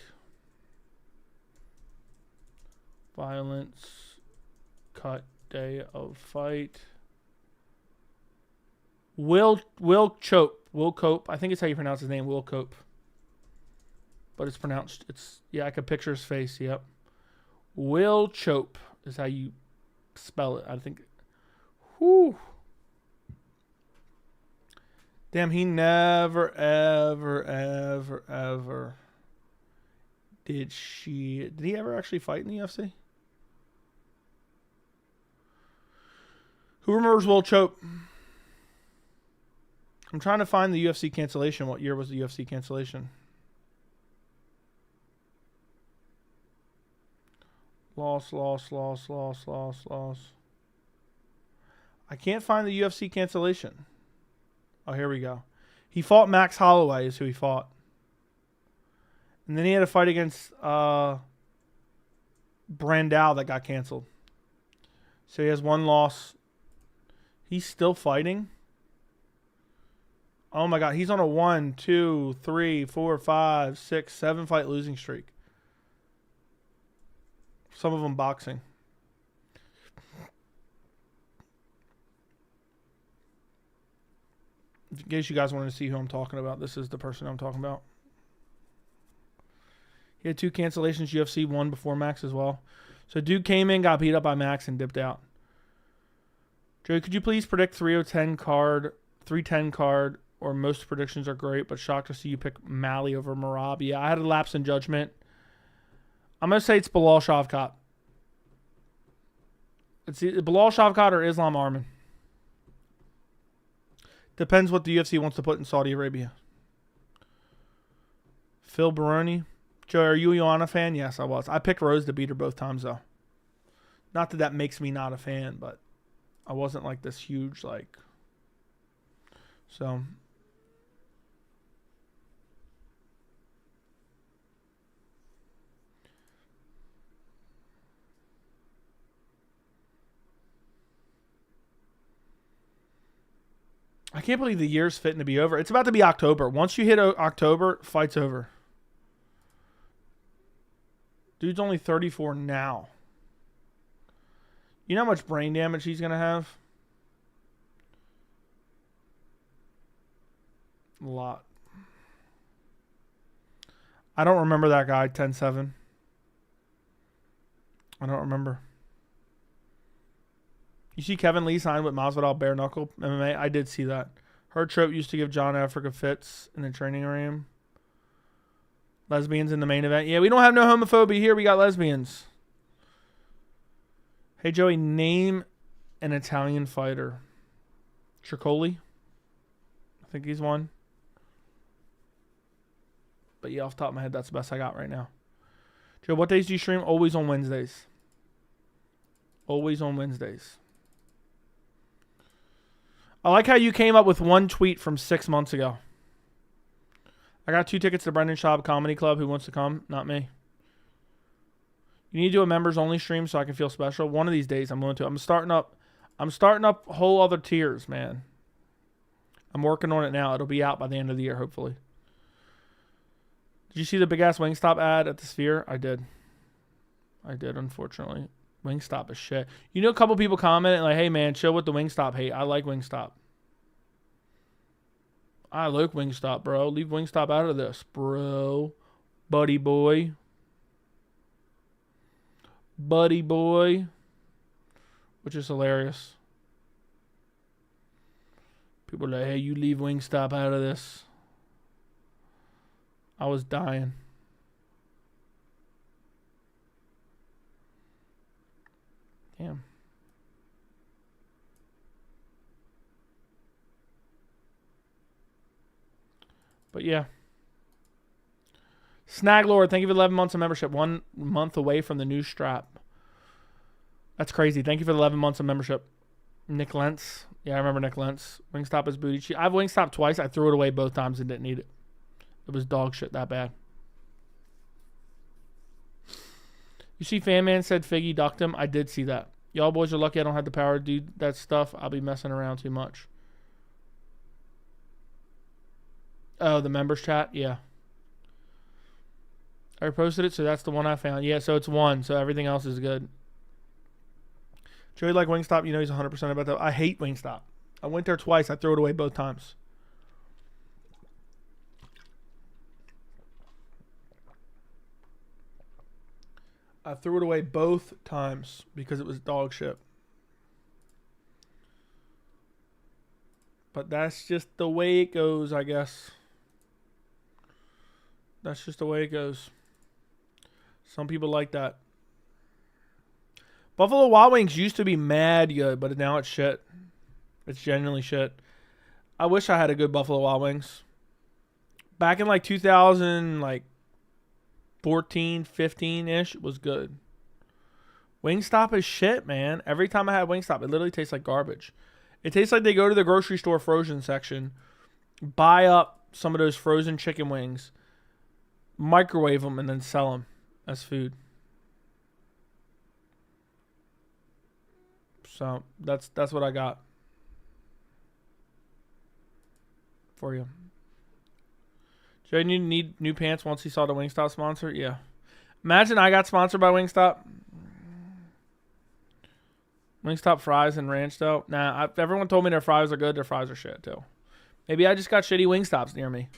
violence cut day of fight. Will Chope. Will Cope. I think it's how you pronounce his name. Will Cope. But it's pronounced. I could picture his face. Yep. Will Chope is how you spell it. I think. Whew. Damn, he never, ever, ever, ever did she. Did he ever actually fight in the UFC? Who remembers Will Choate? I'm trying to find the UFC cancellation. What year was the UFC cancellation? Loss. I can't find the UFC cancellation. Oh, here we go. He fought Max Holloway is who he fought. And then he had a fight against Brandao that got canceled. So he has one loss. He's still fighting. Oh my God. He's on a 1, 2, 3, 4, 5, 6, 7 fight losing streak. Some of them boxing. In case you guys wanted to see who I'm talking about, this is the person I'm talking about. He had 2 cancellations, UFC 1 before Max as well. So dude came in, got beat up by Max, and dipped out. Joey, could you please predict 310 card, 310 card, or most predictions are great, but shocked to see you pick Malley over Merab. Yeah, I had a lapse in judgment. I'm going to say it's Bilal Shavkat. It's Bilal Shavkat or Islam Arman. Depends what the UFC wants to put in Saudi Arabia. Phil Baroni. Joe, are you a Joanna fan? Yes, I was. I picked Rose to beat her both times, though. Not that makes me not a fan, but I wasn't like this huge, like... So... I can't believe the year's fitting to be over. It's about to be October. Once you hit October, fight's over. Dude's only 34 now. You know how much brain damage he's going to have? A lot. I don't remember that guy, 10-7. I don't remember. You see Kevin Lee signed with Masvidal bare knuckle MMA? I did see that. Heard Trope used to give John Africa fits in the training room. Lesbians in the main event. Yeah, we don't have no homophobia here. We got lesbians. Hey, Joey, name an Italian fighter. Tricoli. I think he's one. But yeah, off the top of my head, that's the best I got right now. Joe, what days do you stream? Always on Wednesdays. Always on Wednesdays. I like how you came up with one tweet from 6 months ago. I got 2 tickets to Brendan Schaub Comedy Club. Who wants to come? Not me. You need to do a members only stream so I can feel special. One of these days I'm going to. I'm starting up whole other tiers, man. I'm working on it now. It'll be out by the end of the year, hopefully. Did you see the big ass Wingstop ad at the Sphere? I did, unfortunately. Wingstop is shit. You know, a couple people commented like, hey man, chill with the Wingstop hate. I like Wingstop. I like Wingstop, bro. Leave Wingstop out of this, bro. Buddy boy. Which is hilarious. People are like, hey, you leave Wingstop out of this. I was dying. Damn. But yeah. Snaglord, thank you for 11 months of membership. 1 month away from the new strap. That's crazy. Thank you for the 11 months of membership. Nick Lentz. Yeah, I remember Nick Lentz. Wingstop is booty cheap. I've Wingstop twice. I threw it away both times and didn't need it. It was dog shit that bad. You see Fan Man said Figgy ducked him? I did see that. Y'all boys are lucky I don't have the power to do that stuff. I'll be messing around too much. Oh, the members chat? Yeah. I reposted it, so that's the one I found. Yeah, so it's 1, so everything else is good. Joey like Wingstop, you know he's 100% about that. I hate Wingstop. I went there twice. I threw it away both times. I threw it away both times because it was dog shit. But that's just the way it goes, I guess. That's just the way it goes. Some people like that. Buffalo Wild Wings used to be mad good, but now it's shit. It's genuinely shit. I wish I had a good Buffalo Wild Wings. Back in like 2000, like 14, 15-ish, was good. Wingstop is shit, man. Every time I had Wingstop, it literally tastes like garbage. It tastes like they go to the grocery store frozen section, buy up some of those frozen chicken wings, microwave them, and then sell them as food. So that's what I got for you. Joe, you need new pants once he saw the Wingstop sponsor? Yeah. Imagine I got sponsored by Wingstop. Wingstop fries and ranch, though. Nah, everyone told me their fries are good. Their fries are shit, too. Maybe I just got shitty Wingstops near me.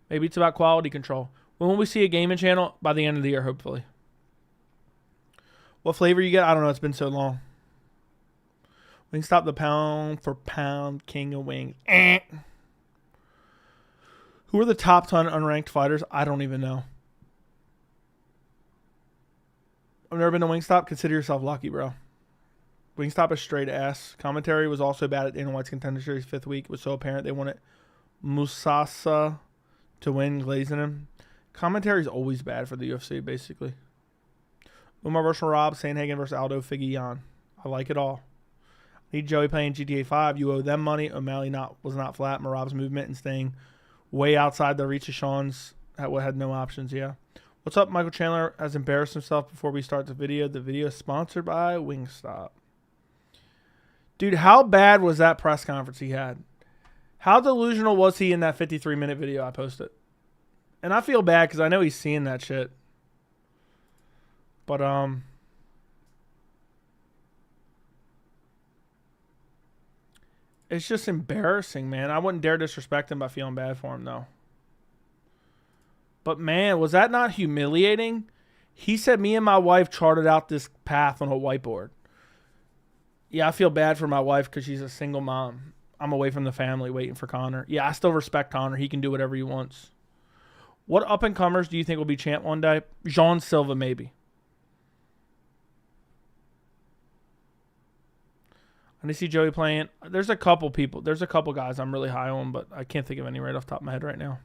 Maybe it's about quality control. When will we see a gaming channel? By the end of the year, hopefully. What flavor you get? I don't know. It's been so long. Wingstop, the pound for pound king of wings. Who are the top 10 unranked fighters? I don't even know. I've never been to Wingstop. Consider yourself lucky, bro. Wingstop is straight ass. Commentary was also bad at Dana White's Contender Series 5th week. It was so apparent they wanted Musasa to win, glazing him. Commentary is always bad for the UFC, basically. Umar versus Merab, Sandhagen versus Aljo, Figgy, Jan. I like it all. Need Joey playing GTA 5. You owe them money. O'Malley was not flat. Merab's movement and staying way outside the reach of Sean's had no options. Yeah. What's up? Michael Chandler has embarrassed himself before we start the video. The video is sponsored by Wingstop. Dude, how bad was that press conference he had? How delusional was he in that 53-minute video I posted? And I feel bad because I know he's seeing that shit. But, it's just embarrassing, man. I wouldn't dare disrespect him by feeling bad for him, though. But, man, was that not humiliating? He said me and my wife charted out this path on a whiteboard. Yeah, I feel bad for my wife because she's a single mom. I'm away from the family waiting for Conor. Yeah, I still respect Conor. He can do whatever he wants. What up-and-comers do you think will be champ one day? Jean Silva, maybe. I need to see Joey playing. There's a couple people. There's a couple guys I'm really high on, but I can't think of any right off the top of my head right now.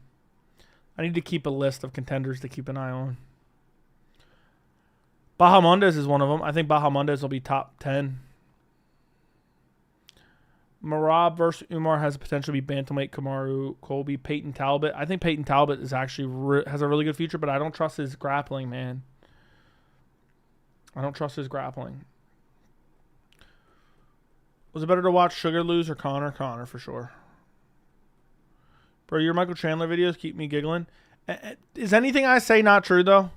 I need to keep a list of contenders to keep an eye on. Bahamondes is one of them. I think Bahamondes will be top 10. Merab versus Umar has the potential to be bantamweight. Kamaru, Colby, Peyton Talbot. I think Peyton Talbot is actually has a really good future, but I don't trust his grappling, man. I don't trust his grappling. Was it better to watch Sugar lose or Conor? Conor for sure. Bro, your Michael Chandler videos keep me giggling. Is anything I say not true, though?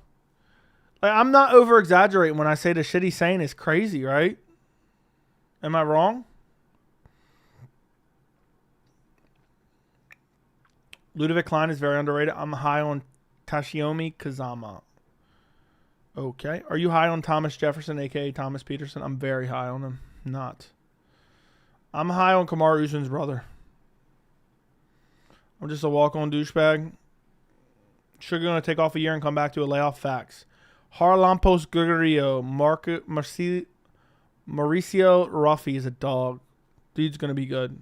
Like, I'm not over-exaggerating when I say the shit he's saying is crazy, right? Am I wrong? Ludovic Klein is very underrated. I'm high on Tashiomi Kazama. Okay. Are you high on Thomas Jefferson, a.k.a. Thomas Peterson? I'm very high on him. Not. I'm high on Kamaru Usman's brother. I'm just a walk-on douchebag. Sugar going to take off a year and come back to a layoff. Facts. Harlampos Guerrero. Mauricio Ruffy is a dog. Dude's going to be good.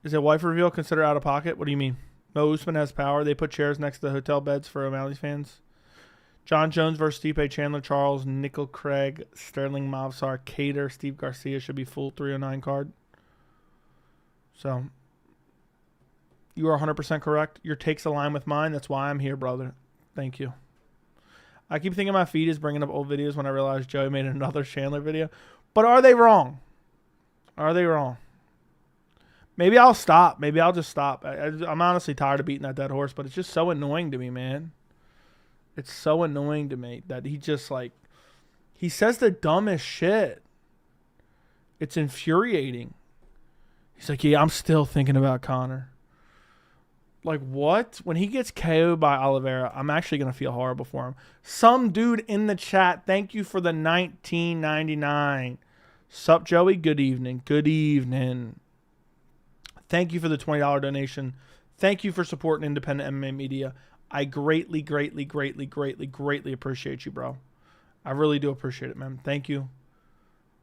Is it wife reveal considered out of pocket? What do you mean? Mo Usman has power. They put chairs next to the hotel beds for O'Malley's fans. John Jones versus Stipe, Chandler, Charles, Nickel, Craig, Sterling, Movsar, Cater, Steve Garcia should be full 309 card. So, you are 100% correct. Your takes align with mine. That's why I'm here, brother. Thank you. I keep thinking my feed is bringing up old videos when I realize Joey made another Chandler video. But are they wrong? Are they wrong? Maybe I'll stop. Maybe I'll just stop. I'm honestly tired of beating that dead horse, but it's just so annoying to me, man. It's so annoying to me that he just, like, he says the dumbest shit. It's infuriating. He's like, yeah, I'm still thinking about Conor. Like, what? When he gets KO'd by Oliveira, I'm actually going to feel horrible for him. Some dude in the chat, thank you for the $19.99. Sup, Joey? Good evening. Good evening. Thank you for the $20 donation. Thank you for supporting independent MMA media. I greatly, greatly, greatly, greatly, greatly appreciate you, bro. I really do appreciate it, man. Thank you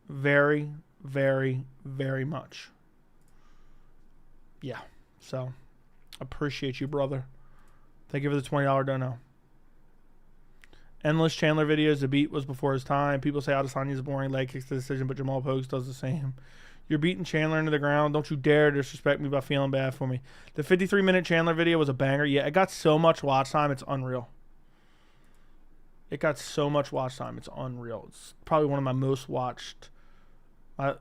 very, very, very much. Yeah. So, appreciate you, brother. Thank you for the $20 dono. Endless Chandler videos. The beat was before his time. People say Adesanya's a boring leg kicks the decision, but Jamal Pogues does the same. You're beating Chandler into the ground. Don't you dare disrespect me by feeling bad for me. The 53-minute Chandler video was a banger. Yeah, it got so much watch time. It's unreal. It got so much watch time. It's unreal. It's probably one of my most watched, the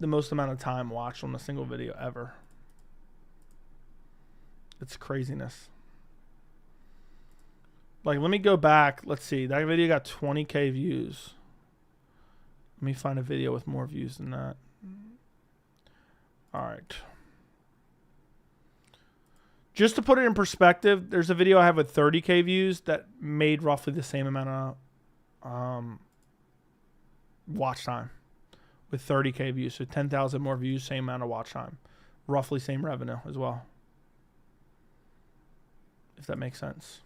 most amount of time watched on a single video ever. It's craziness. Like, let me go back. Let's see. That video got 20K views. Let me find a video with more views than that. All right. Just to put it in perspective, there's a video I have with 30K views that made roughly the same amount of watch time with 30K views. So 10,000 more views, same amount of watch time. Roughly same revenue as well. If that makes sense.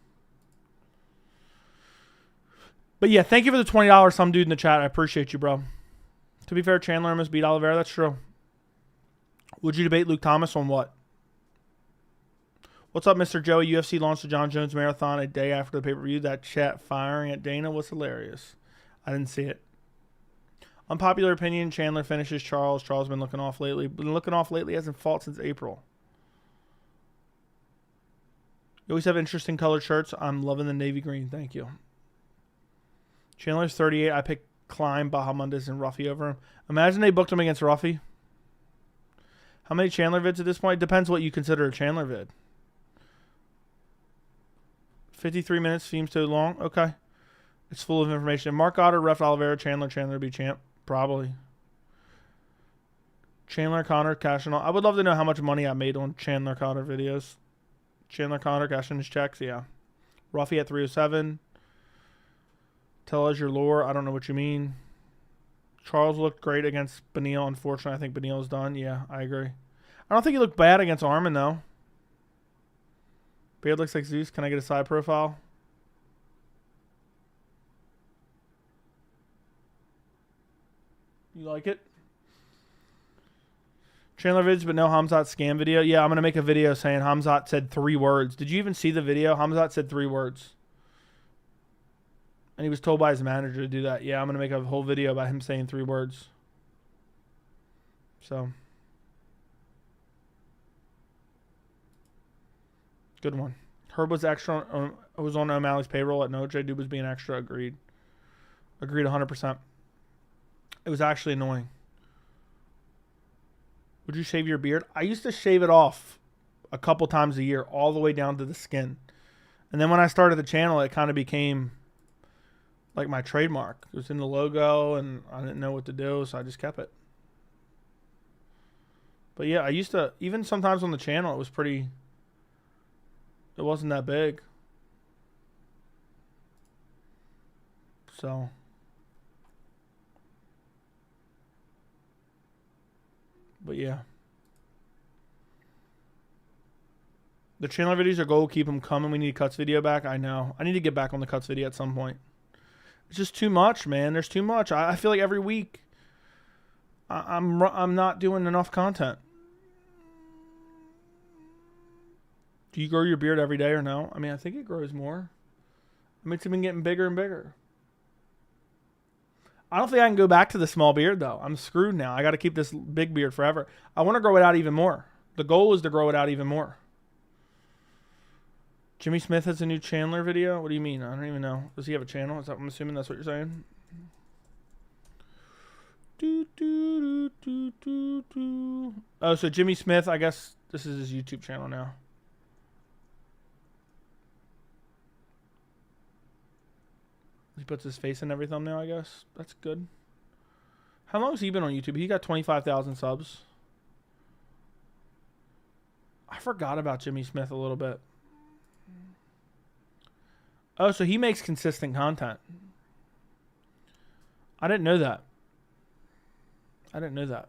But yeah, thank you for the $20, some dude in the chat. I appreciate you, bro. To be fair, Chandler almost beat Oliveira. That's true. Would you debate Luke Thomas on what? What's up, Mr. Joey? UFC launched the John Jones Marathon a day after the pay-per-view. That chat firing at Dana was hilarious. I didn't see it. Unpopular opinion, Chandler finishes Charles. Charles been looking off lately. Been looking off lately. Hasn't fought since April. You always have interesting colored shirts. I'm loving the navy green. Thank you. Chandler's 38. I picked Klein, Bahamondes, and Ruffy over him. Imagine they booked him against Ruffy. How many Chandler vids at this point? Depends what you consider a Chandler vid. 53 minutes seems too long. Okay. It's full of information. Mark Otter, ref Oliveira, Chandler be champ. Probably. Chandler, Connor, cashing on. I would love to know how much money I made on Chandler, Connor videos. Chandler, Connor, cashing his checks. Yeah. Ruffy at 307. Tell us your lore. I don't know what you mean. Charles looked great against Beneil. Unfortunately, I think Beneil's done. Yeah, I agree. I don't think he looked bad against Armin, though. Beard looks like Zeus. Can I get a side profile? You like it? Chandler vids, but no Hamzat scam video. Yeah, I'm going to make a video saying Hamzat said 3 words. Did you even see the video? Hamzat said 3 words. And he was told by his manager to do that. Yeah, I'm going to make a whole video about him saying 3 words. So. Good one. Herb was extra. Was on O'Malley's payroll at Noche. Dude was being extra. Agreed. Agreed 100%. It was actually annoying. Would you shave your beard? I used to shave it off a couple times a year, all the way down to the skin. And then when I started the channel, it kind of became like my trademark. It was in the logo, and I didn't know what to do, so I just kept it. But yeah, I used to, even sometimes on the channel, it was pretty, it wasn't that big. So. But yeah. The Chandler videos are gold. Keep them coming. We need a cuts video back. I know. I need to get back on the cuts video at some point. It's just too much, man. There's too much. I feel like every week I'm not doing enough content. Do you grow your beard every day or no? I mean, I think it grows more. I mean, it's been getting bigger and bigger. I don't think I can go back to the small beard, though. I'm screwed now. I got to keep this big beard forever. I want to grow it out even more. The goal is to grow it out even more. Jimmy Smith has a new Chandler video? What do you mean? I don't even know. Does he have a channel? Is that, I'm assuming that's what you're saying. Oh, so Jimmy Smith, I guess this is his YouTube channel now. He puts his face in every thumbnail, I guess. That's good. How long has he been on YouTube? He got 25,000 subs. I forgot about Jimmy Smith a little bit. Oh, so he makes consistent content. I didn't know that. I didn't know that.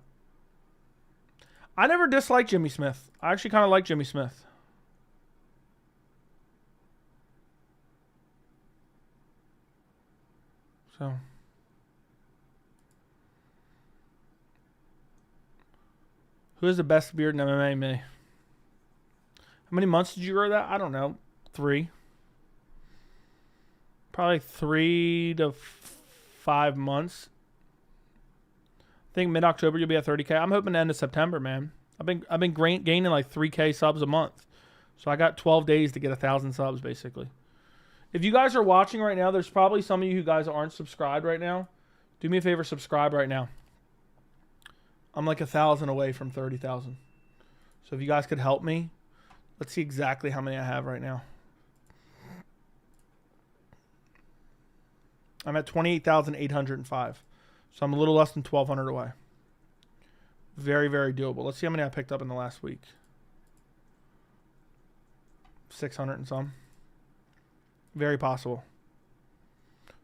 I never disliked Jimmy Smith. I actually kind of like Jimmy Smith. So. Who has the best beard in MMA? Me. How many months did you grow that? I don't know. 3. Probably 3 to 5 months. I think mid-October you'll be at 30K. I'm hoping to end of September, man. I've been gaining like 3K subs a month. So I got 12 days to get 1,000 subs, basically. If you guys are watching right now, there's probably some of you who guys aren't subscribed right now. Do me a favor, subscribe right now. I'm like 1,000 away from 30,000. So if you guys could help me, let's see exactly how many I have right now. I'm at 28,805. So I'm a little less than 1,200 away. Very, very doable. Let's see how many I picked up in the last week. 600 and some. Very possible.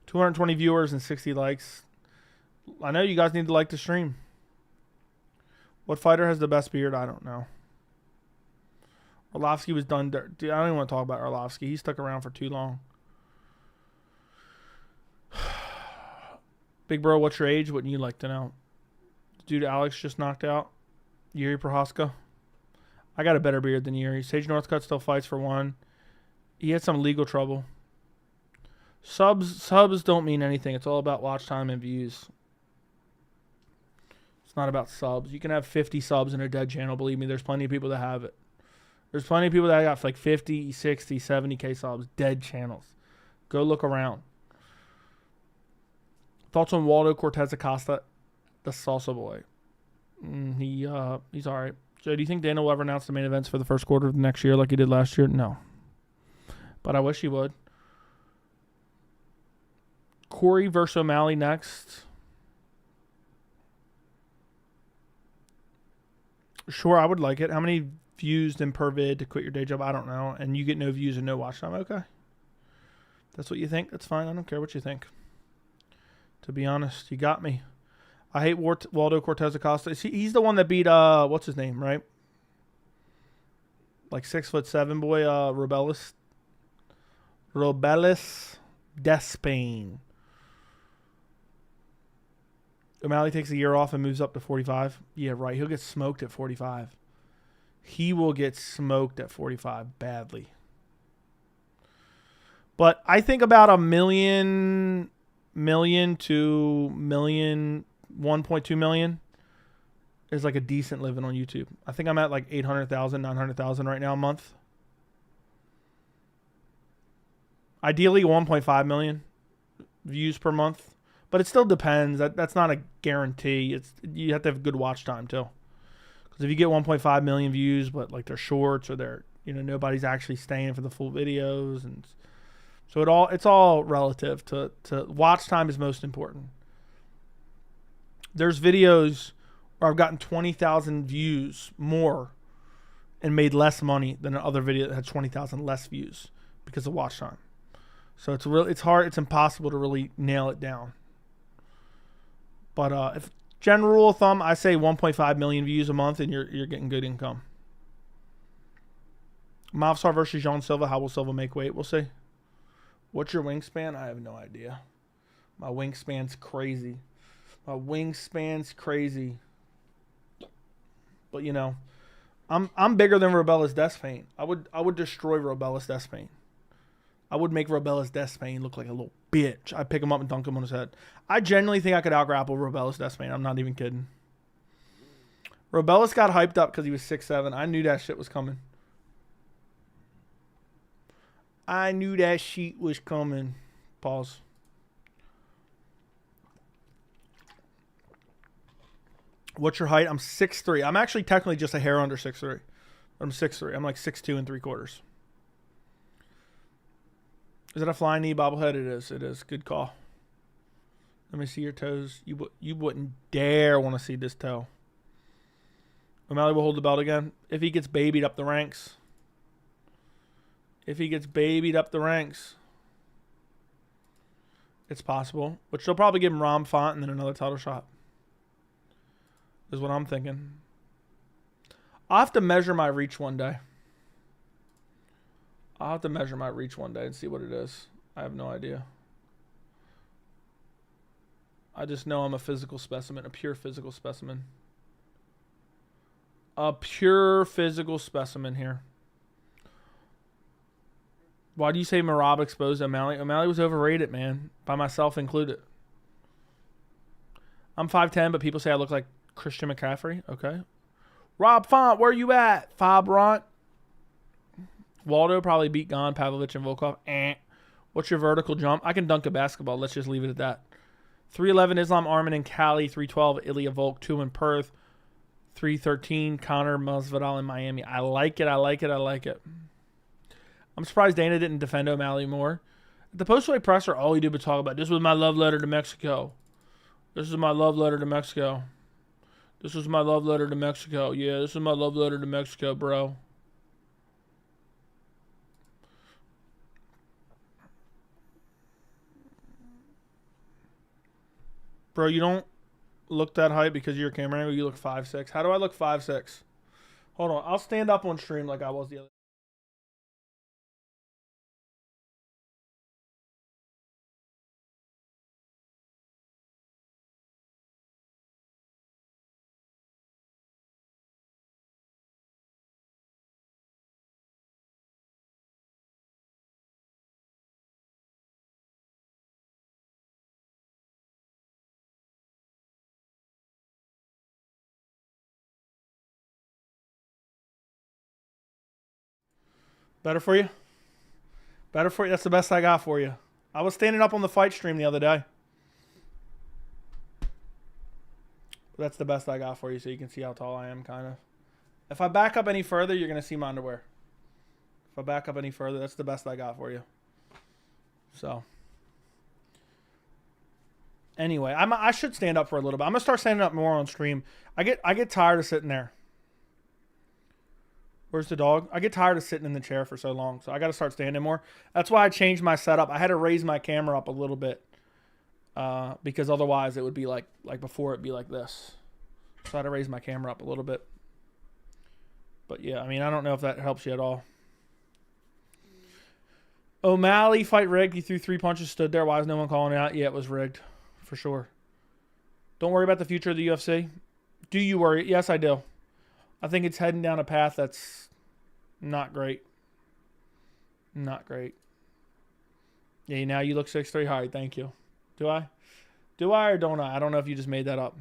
220 viewers and 60 likes. I know you guys need to like the stream. What fighter has the best beard? I don't know. Arlovsky was done. Dude, I don't even want to talk about Arlovsky. He stuck around for too long. Big bro, what's your age? Wouldn't you like to know? Dude, Alex just knocked out. Yuri Prohaska. I got a better beard than Yuri. Sage Northcutt still fights for one. He had some legal trouble. Subs don't mean anything. It's all about watch time and views. It's not about subs. You can have 50 subs in a dead channel. Believe me, there's plenty of people that have it. There's plenty of people that got like 50, 60, 70K subs. Dead channels. Go look around. Thoughts on Waldo Cortez Acosta, the salsa boy? He's all right. Joe, do you think Dana will ever announce the main events for the first quarter of the next year like he did last year? No. But I wish he would. Corey versus O'Malley next. Sure, I would like it. How many views in per vid to quit your day job? I don't know. And you get no views and no watch time. Okay. That's what you think? That's fine. I don't care what you think. To be honest, you got me. I hate Waldo Cortez Acosta. He's the one that beat, what's his name, right? Like 6'7" boy, Robelis Despain. O'Malley takes a year off and moves up to 45. Yeah, right. He'll get smoked at 45. He will get smoked at 45 badly. But I think about $1 million to 1.2 million is like a decent living on YouTube. I think I'm at like 800,000, 900,000 right now a month. Ideally 1.5 million views per month. But it still depends. That's not a guarantee. You have to have good watch time too. Because if you get 1.5 million views, but like they're shorts or they're nobody's actually staying for the full videos, and so it's all relative to watch time is most important. There's videos where I've gotten 20,000 views more and made less money than another video that had 20,000 less views because of watch time. So it's hard. It's impossible to really nail it down. But if general rule of thumb, I say 1.5 million views a month, and you're getting good income. Movsar versus Jean Silva. How will Silva make weight? We'll see. What's your wingspan? I have no idea. My wingspan's crazy. But I'm bigger than Robelis Despain. I would destroy Robelis Despain. I would make Robelis Despain look like a little bitch. I'd pick him up and dunk him on his head. I genuinely think I could out-grapple Robelis Despain. I'm not even kidding. Robelis got hyped up because he was 6'7". I knew that shit was coming. Pause. What's your height? I'm 6'3". I'm actually technically just a hair under 6'3". I'm 6'3". I'm like 6'2 3/4. Is it a flying knee bobblehead? It is. It is. Good call. Let me see your toes. You wouldn't dare want to see this toe. O'Malley will hold the belt again. If he gets babied up the ranks. It's possible. Which they'll probably give him Rom Font and then another title shot. is what I'm thinking. I'll have to measure my reach one day. I'll have to measure my reach one day and see what it is. I have no idea. I just know I'm a physical specimen, a pure physical specimen. A pure physical specimen here. Why do you say Merab exposed O'Malley? O'Malley was overrated, man. By myself included. I'm 5'10", but people say I look like Christian McCaffrey. Okay. Rob Font, where you at? Fabrant. Waldo probably beat Gon, Pavlovich, and Volkov. What's your vertical jump? I can dunk a basketball. Let's just leave it at that. 3'11", Islam Arman in Cali. 3'12", Ilya Volk. 2 in Perth. 3'13", Connor Masvidal in Miami. I like it. I like it. I like it. I'm surprised Dana didn't defend O'Malley more. At the post-fight presser, all he did was talk about, this was my love letter to Mexico. This is my love letter to Mexico. This was my love letter to Mexico. Yeah, this is my love letter to Mexico, bro. Bro, you don't look that height because of your camera angle. You look 5'6". How do I look 5'6"? Hold on. I'll stand up on stream like I was the other. Better for you? Better for you? That's the best I got for you. I was standing up on the fight stream the other day. That's the best I got for you so you can see how tall I am, kind of. If I back up any further, you're going to see my underwear. If I back up any further, that's the best I got for you. So. Anyway, I should stand up for a little bit. I'm going to start standing up more on stream. I get tired of sitting there. Where's the dog? I get tired of sitting in the chair for so long, so I got to start standing more. That's why I changed my setup. I had to raise my camera up a little bit because otherwise it would be like before it'd be like this. So I had to raise my camera up a little bit. But yeah, I mean, I don't know if that helps you at all. O'Malley fight rigged. He threw 3 punches, stood there. Why is no one calling it out? Yeah, it was rigged for sure. Don't worry about the future of the UFC. Do you worry? Yes, I do. I think it's heading down a path that's not great. Not great. Yeah, now you look 6'3". High. Thank you. Do I? Do I or don't I? I don't know if you just made that up.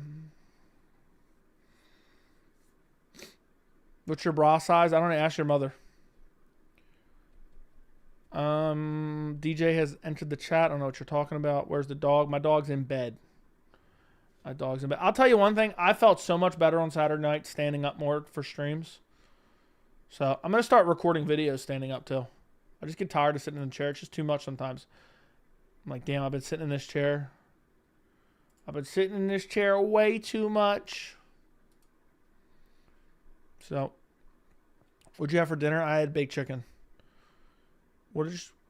What's your bra size? I don't know. Ask your mother. DJ has entered the chat. I don't know what you're talking about. Where's the dog? My dog's in bed. My dog's in bed. I'll tell you one thing. I felt so much better on Saturday night standing up more for streams. So I'm going to start recording videos standing up too. I just get tired of sitting in the chair. It's just too much sometimes. I'm like, damn, I've been sitting in this chair. I've been sitting in this chair way too much. So, what'd you have for dinner? I had baked chicken.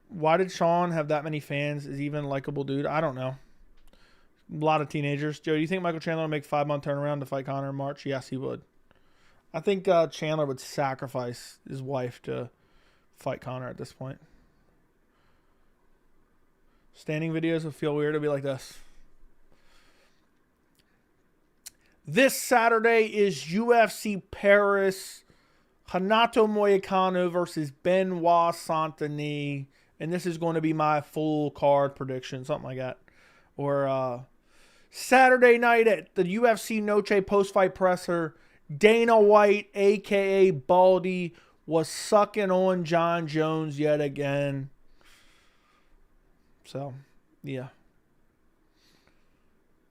Why did Sean have that many fans? Is he even a likable dude? I don't know. A lot of teenagers. Joe, do you think Michael Chandler would make a 5-month turnaround to fight Conor in March? Yes, he would. I think Chandler would sacrifice his wife to fight Conor at this point. Standing videos would feel weird. It'd be like this. This Saturday is UFC Paris. Renato Moicano versus Benoit Saint-Denis. And this is going to be my full card prediction. Something like that. Or Saturday night at the UFC Noche post-fight presser, Dana White, a.k.a. Baldy, was sucking on John Jones yet again. So, yeah.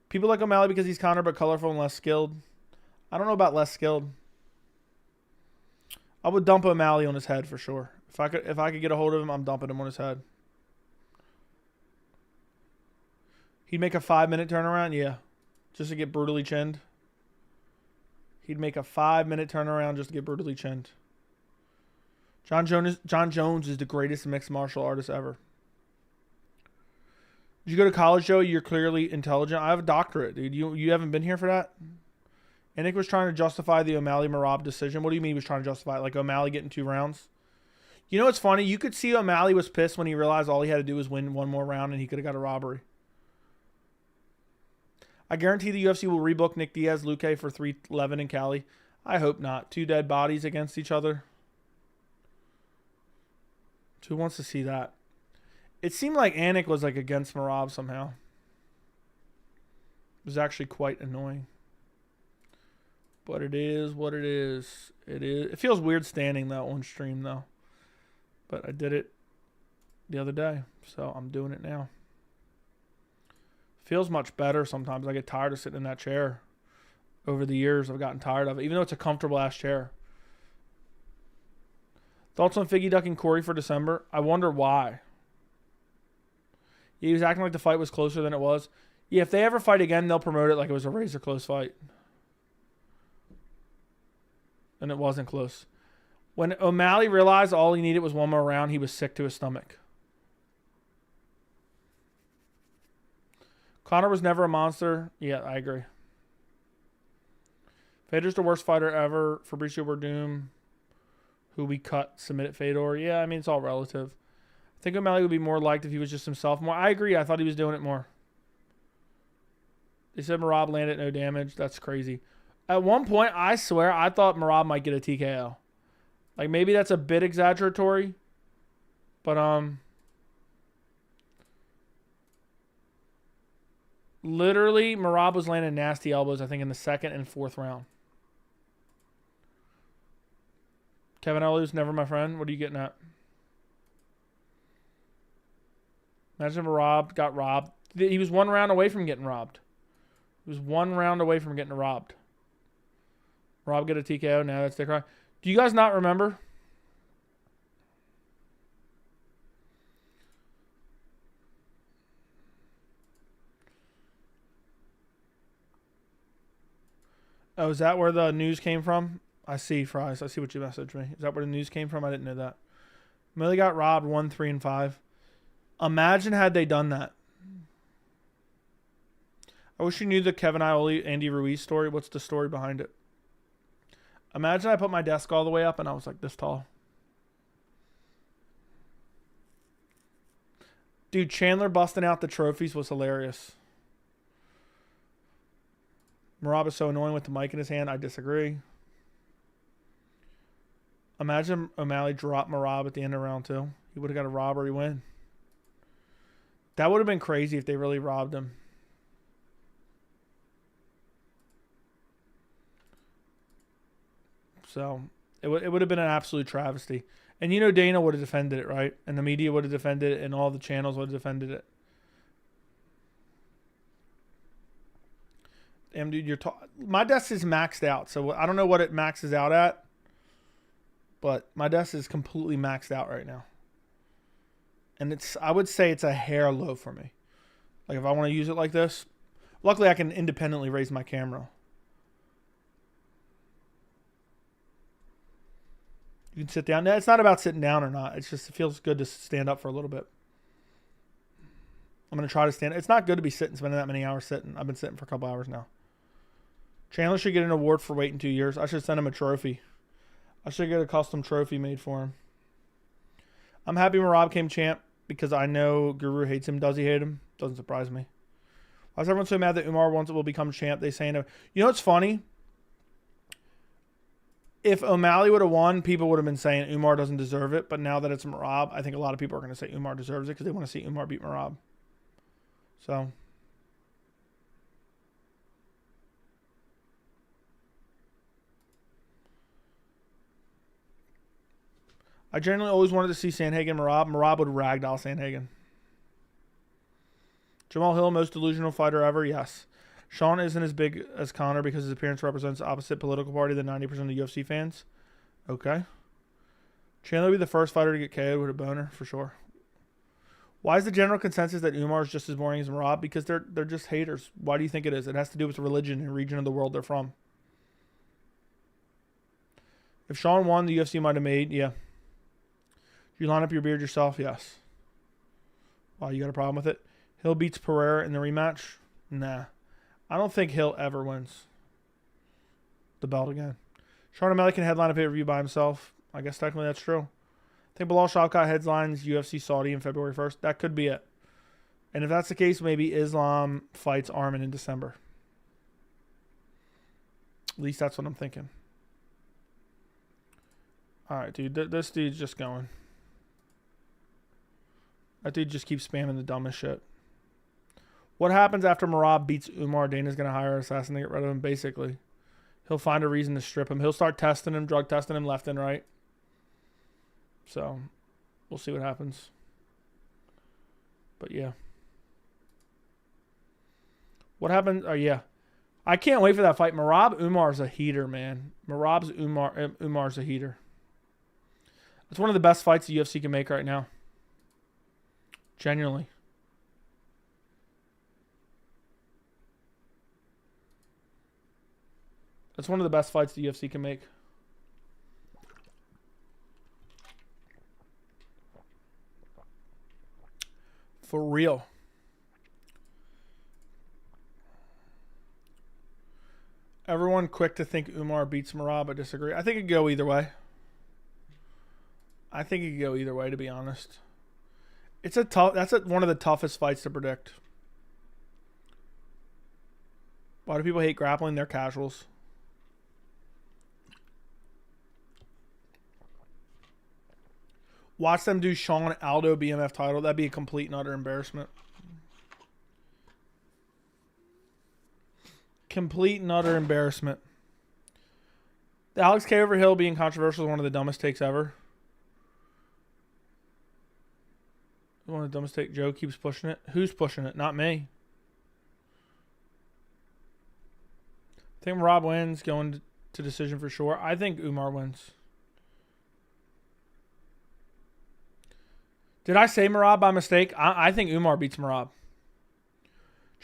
People like O'Malley because he's Conor, but colorful and less skilled. I don't know about less skilled. I would dump O'Malley on his head for sure. If I could get a hold of him, I'm dumping him on his head. He'd make a 5-minute turnaround, yeah. Just to get brutally chinned. He'd make a 5-minute turnaround just to get brutally chinned. John Jones is the greatest mixed martial artist ever. Did you go to college, Joe? You're clearly intelligent. I have a doctorate, dude. You haven't been here for that? Anik was trying to justify the O'Malley Merab decision. What do you mean he was trying to justify it? Like O'Malley getting 2 rounds? You know what's funny? You could see O'Malley was pissed when he realized all he had to do was win 1 more round and he could have got a robbery. I guarantee the UFC will rebook Nick Diaz, Luque for 311 in Cali. I hope not. 2 dead bodies against each other. Who wants to see that? It seemed like Anik was like against Merab somehow. It was actually quite annoying. But it is what it is. It feels weird standing though on stream though. But I did it the other day, so I'm doing it now. Feels much better sometimes. I get tired of sitting in that chair. Over the years, I've gotten tired of it, even though it's a comfortable ass chair. Thoughts on Figgy ducking Corey for December? I wonder why. He was acting like the fight was closer than it was. Yeah, if they ever fight again, they'll promote it like it was a razor close fight. And it wasn't close. When O'Malley realized all he needed was 1 more round, he was sick to his stomach. Conor was never a monster. Yeah, I agree. Fedor's the worst fighter ever. Fabricio Werdum, who we cut, submitted Fedor. Yeah, I mean, it's all relative. I think O'Malley would be more liked if he was just himself more. I agree. I thought he was doing it more. They said Merab landed no damage. That's crazy. At one point, I swear, I thought Merab might get a TKO. Like, maybe that's a bit exaggeratory. But, literally, Merab was landing nasty elbows, I think, in the 2nd and 4th round. Kevin Elliot's never my friend. What are you getting at? Imagine Merab got robbed. He was 1 round away from getting robbed. He was 1 round away from getting robbed. Merab get a TKO. Now that's their cry. Do you guys not remember? Oh, is that where the news came from? I see, Fries. I see what you messaged me. Is that where the news came from? I didn't know that. Millie got robbed 1, 3, and 5. Imagine had they done that. I wish you knew the Kevin Iole, Andy Ruiz story. What's the story behind it? Imagine I put my desk all the way up and I was like this tall. Dude, Chandler busting out the trophies was hilarious. Merab is so annoying with the mic in his hand. I disagree. Imagine O'Malley dropped Merab at the end of round 2. He would have got a robbery win. That would have been crazy if they really robbed him. So, it would have been an absolute travesty. And you know Dana would have defended it, right? And the media would have defended it, and all the channels would have defended it. Damn, dude, my desk is maxed out. So, I don't know what it maxes out at. But my desk is completely maxed out right now. And I would say it's a hair low for me. Like if I want to use it like this. Luckily I can independently raise my camera. You can sit down. No, it's not about sitting down or not. It's just, it feels good to stand up for a little bit. I'm going to try to stand. It's not good to be spending that many hours sitting. I've been sitting for a couple hours now. Chandler should get an award for waiting 2 years. I should send him a trophy. I should get a custom trophy made for him. I'm happy Merab came champ because I know Guru hates him. Does he hate him? Doesn't surprise me. Why is everyone so mad that Umar will become champ? They say no. You know what's funny? If O'Malley would have won, people would have been saying Umar doesn't deserve it. But now that it's Merab, I think a lot of people are going to say Umar deserves it because they want to see Umar beat Merab. So... I generally always wanted to see Sandhagen Merab. Merab would ragdoll Sandhagen. Jamal Hill, most delusional fighter ever? Yes. Sean isn't as big as Conor because his appearance represents the opposite political party than 90% of the UFC fans. Okay. Chandler will be the first fighter to get KO'd with a boner, for sure. Why is the general consensus that Umar is just as boring as Merab? Because they're just haters. Why do you think it is? It has to do with religion and region of the world they're from. If Sean won, the UFC might have made, yeah. You line up your beard yourself? Yes. Wow, you got a problem with it? Hill beats Pereira in the rematch? Nah. I don't think Hill ever wins. the belt again. Sean O'Malley can headline a pay-per-view by himself. I guess technically that's true. I think Bilal Shavkat headlines UFC Saudi on February 1st. That could be it. And if that's the case, maybe Islam fights Arman in December. At least that's what I'm thinking. All right, dude. This dude's just going. That dude just keeps spamming the dumbest shit. What happens after Merab beats Umar? Dana's going to hire an assassin to get rid of him, basically. He'll find a reason to strip him. He'll start testing him, drug testing him left and right. So, we'll see what happens. But, yeah. What happened? Oh, yeah. I can't wait for that fight. Merab Umar's a heater, man. Umar's a heater. It's one of the best fights the UFC can make right now. Genuinely. It's one of the best fights the UFC can make. For real. Everyone quick to think Umar beats Merab. I disagree. I think it could go either way. I think it could go either way, to be honest. It's a tough. That's one of the toughest fights to predict. Why do people hate grappling? They're casuals. Watch them do Sean Aldo BMF title. That'd be a complete and utter embarrassment. Complete and utter embarrassment. The Alex K. Overhill being controversial is one of the dumbest takes ever. One of the dumbest takes. Joe keeps pushing it. Who's pushing it? Not me. I think Rob wins, going to decision for sure. I think Umar wins. Did I say Merab by mistake? I think Umar beats Merab.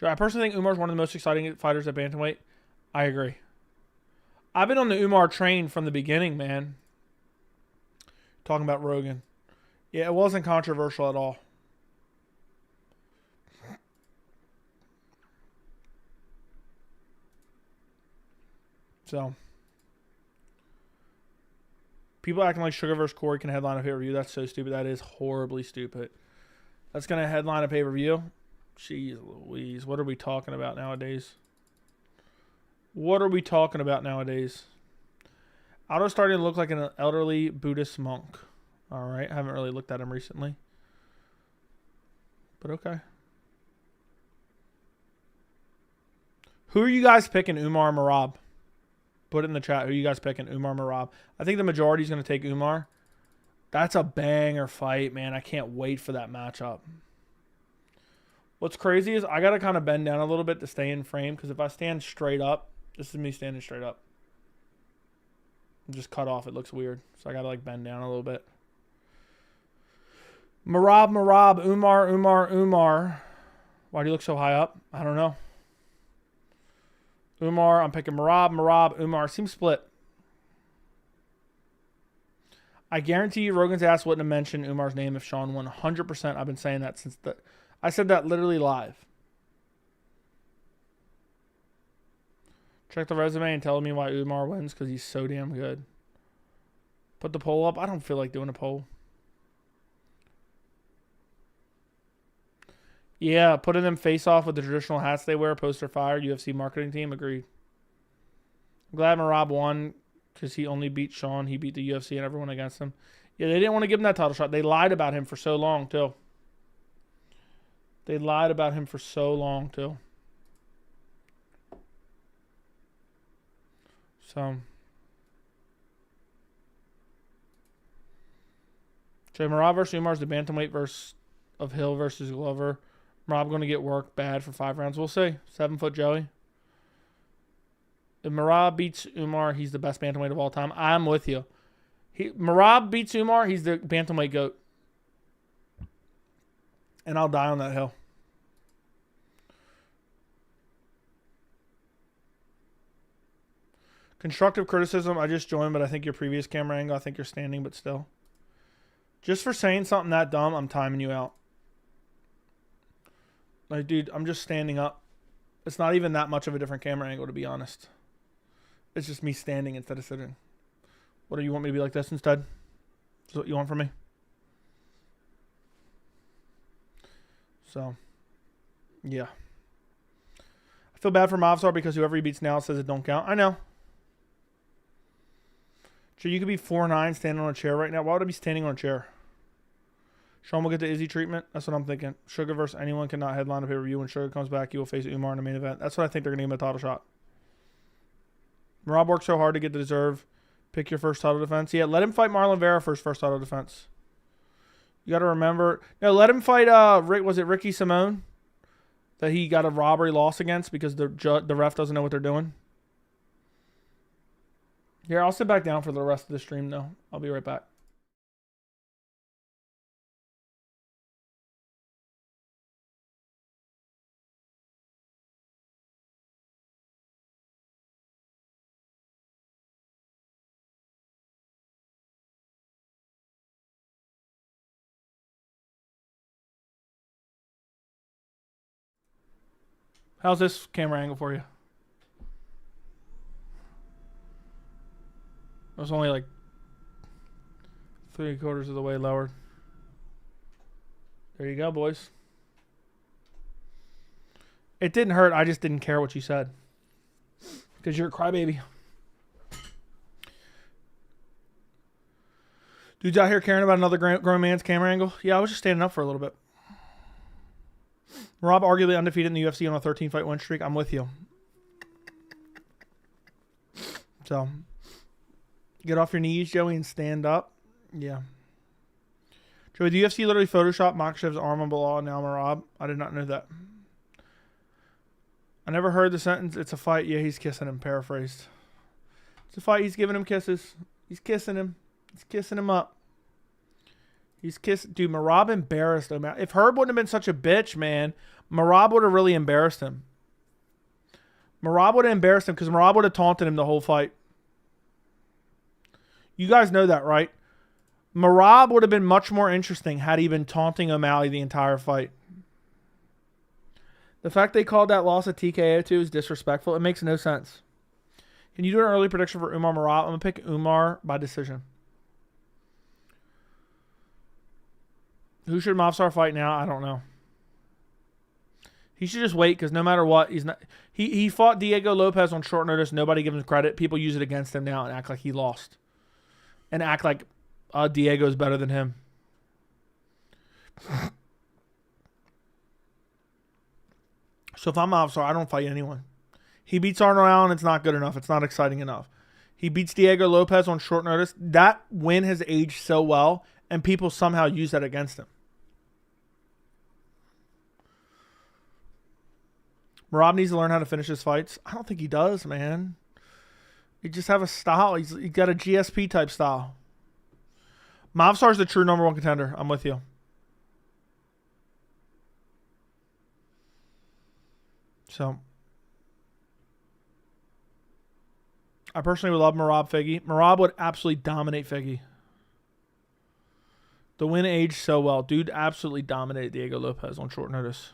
I personally think Umar's one of the most exciting fighters at bantamweight. I agree. I've been on the Umar train from the beginning, man. Talking about Rogan. Yeah, it wasn't controversial at all. So, people acting like Sugar vs. Corey can headline a pay-per-view. That's so stupid. That is horribly stupid. That's going to headline a pay-per-view. Jeez Louise. What are we talking about nowadays? What are we talking about nowadays? Aljo's starting to look like an elderly Buddhist monk. All right. I haven't really looked at him recently. But okay. Who are you guys picking, Umar or Merab? Put it in the chat. Who are you guys picking, Umar or Merab? I think the majority is going to take Umar. That's a banger fight, man. I can't wait for that matchup. What's crazy is I got to kind of bend down a little bit to stay in frame, because if I stand straight up, this is me standing straight up. Just cut off. It looks weird. So I got to like bend down a little bit. Merab, Umar. Why do you look so high up? I don't know. Umar, I'm picking Merab, Umar. Seems split. I guarantee you Rogan's ass wouldn't have mentioned Umar's name if Sean won. 100%. I've been saying that since the... I said that literally live. Check the resume and tell me why Umar wins, because he's so damn good. Put the poll up. I don't feel like doing a poll. Yeah, putting them face off with the traditional hats they wear. Poster fire. UFC marketing team. Agreed. I'm glad Merab won, because he only beat Sean. He beat the UFC and everyone against him. Yeah, they didn't want to give him that title shot. They lied about him for so long, too. They lied about him for so long, too. So. So Merab versus Umar is the bantamweight versus of Hill versus Glover. Merab going to get work bad for 5 rounds. We'll see. 7-foot Joey. If Merab beats Umar, he's the best bantamweight of all time. I'm with you. Merab beats Umar, he's the bantamweight GOAT. And I'll die on that hill. Constructive criticism. I just joined, but I think your previous camera angle, I think you're standing, but still. Just for saying something that dumb, I'm timing you out. Like, dude, I'm just standing up. It's not even that much of a different camera angle, to be honest. It's just me standing instead of sitting. What do you want me to be like this instead? Is what you want from me? So, yeah. I feel bad for Movsar because whoever he beats now says it don't count. I know. So you could be 4'9" standing on a chair right now. Why would I be standing on a chair? Sean will get the Izzy treatment. That's what I'm thinking. Sugar versus anyone cannot headline a pay-per-view. When Sugar comes back, he will face Umar in the main event. That's what I think they're going to give him a title shot. Merab worked so hard to get the deserve. Pick your first title defense. Yeah, let him fight Marlon Vera for his first title defense. You got to remember. No, let him fight, was it Ricky Simone? That he got a robbery loss against because the ref doesn't know what they're doing. Here, I'll sit back down for the rest of the stream, though. I'll be right back. How's this camera angle for you? It was only like 3/4 of the way lowered. There you go, boys. It didn't hurt. I just didn't care what you said. Because you're a crybaby. Dude's out here caring about another grown man's camera angle. Yeah, I was just standing up for a little bit. Merab arguably undefeated in the UFC on a 13-fight win streak. I'm with you. So, get off your knees, Joey, and stand up. Yeah. Joey, the UFC literally photoshopped Makhachev's arm on Bilal and now Merab. I did not know that. I never heard the sentence, it's a fight. Yeah, he's kissing him, paraphrased. It's a fight. He's giving him kisses. He's kissing him. He's kissing him up. He's kissed. Dude, Merab embarrassed him. If Herb wouldn't have been such a bitch, man, Merab would have really embarrassed him. Merab would have embarrassed him because Merab would have taunted him the whole fight. You guys know that, right? Merab would have been much more interesting had he been taunting O'Malley the entire fight. The fact they called that loss a TKO too is disrespectful. It makes no sense. Can you do an early prediction for Umar Merab? I'm going to pick Umar by decision. Who should Movsar fight now? I don't know. He should just wait because no matter what, he's not. He fought Diego Lopez on short notice. Nobody gives him credit. People use it against him now and act like he lost, and act like Diego's better than him. So if I'm Movsar, I don't fight anyone. He beats Arnold Allen. It's not good enough. It's not exciting enough. He beats Diego Lopez on short notice. That win has aged so well, and people somehow use that against him. Merab needs to learn how to finish his fights. I don't think he does, man. He just have a style. He's got a GSP type style. Movsar's the true #1 contender. I'm with you. So, I personally would love Merab Figgy. Merab would absolutely dominate Figgy. The win aged so well. Dude absolutely dominated Diego Lopez on short notice.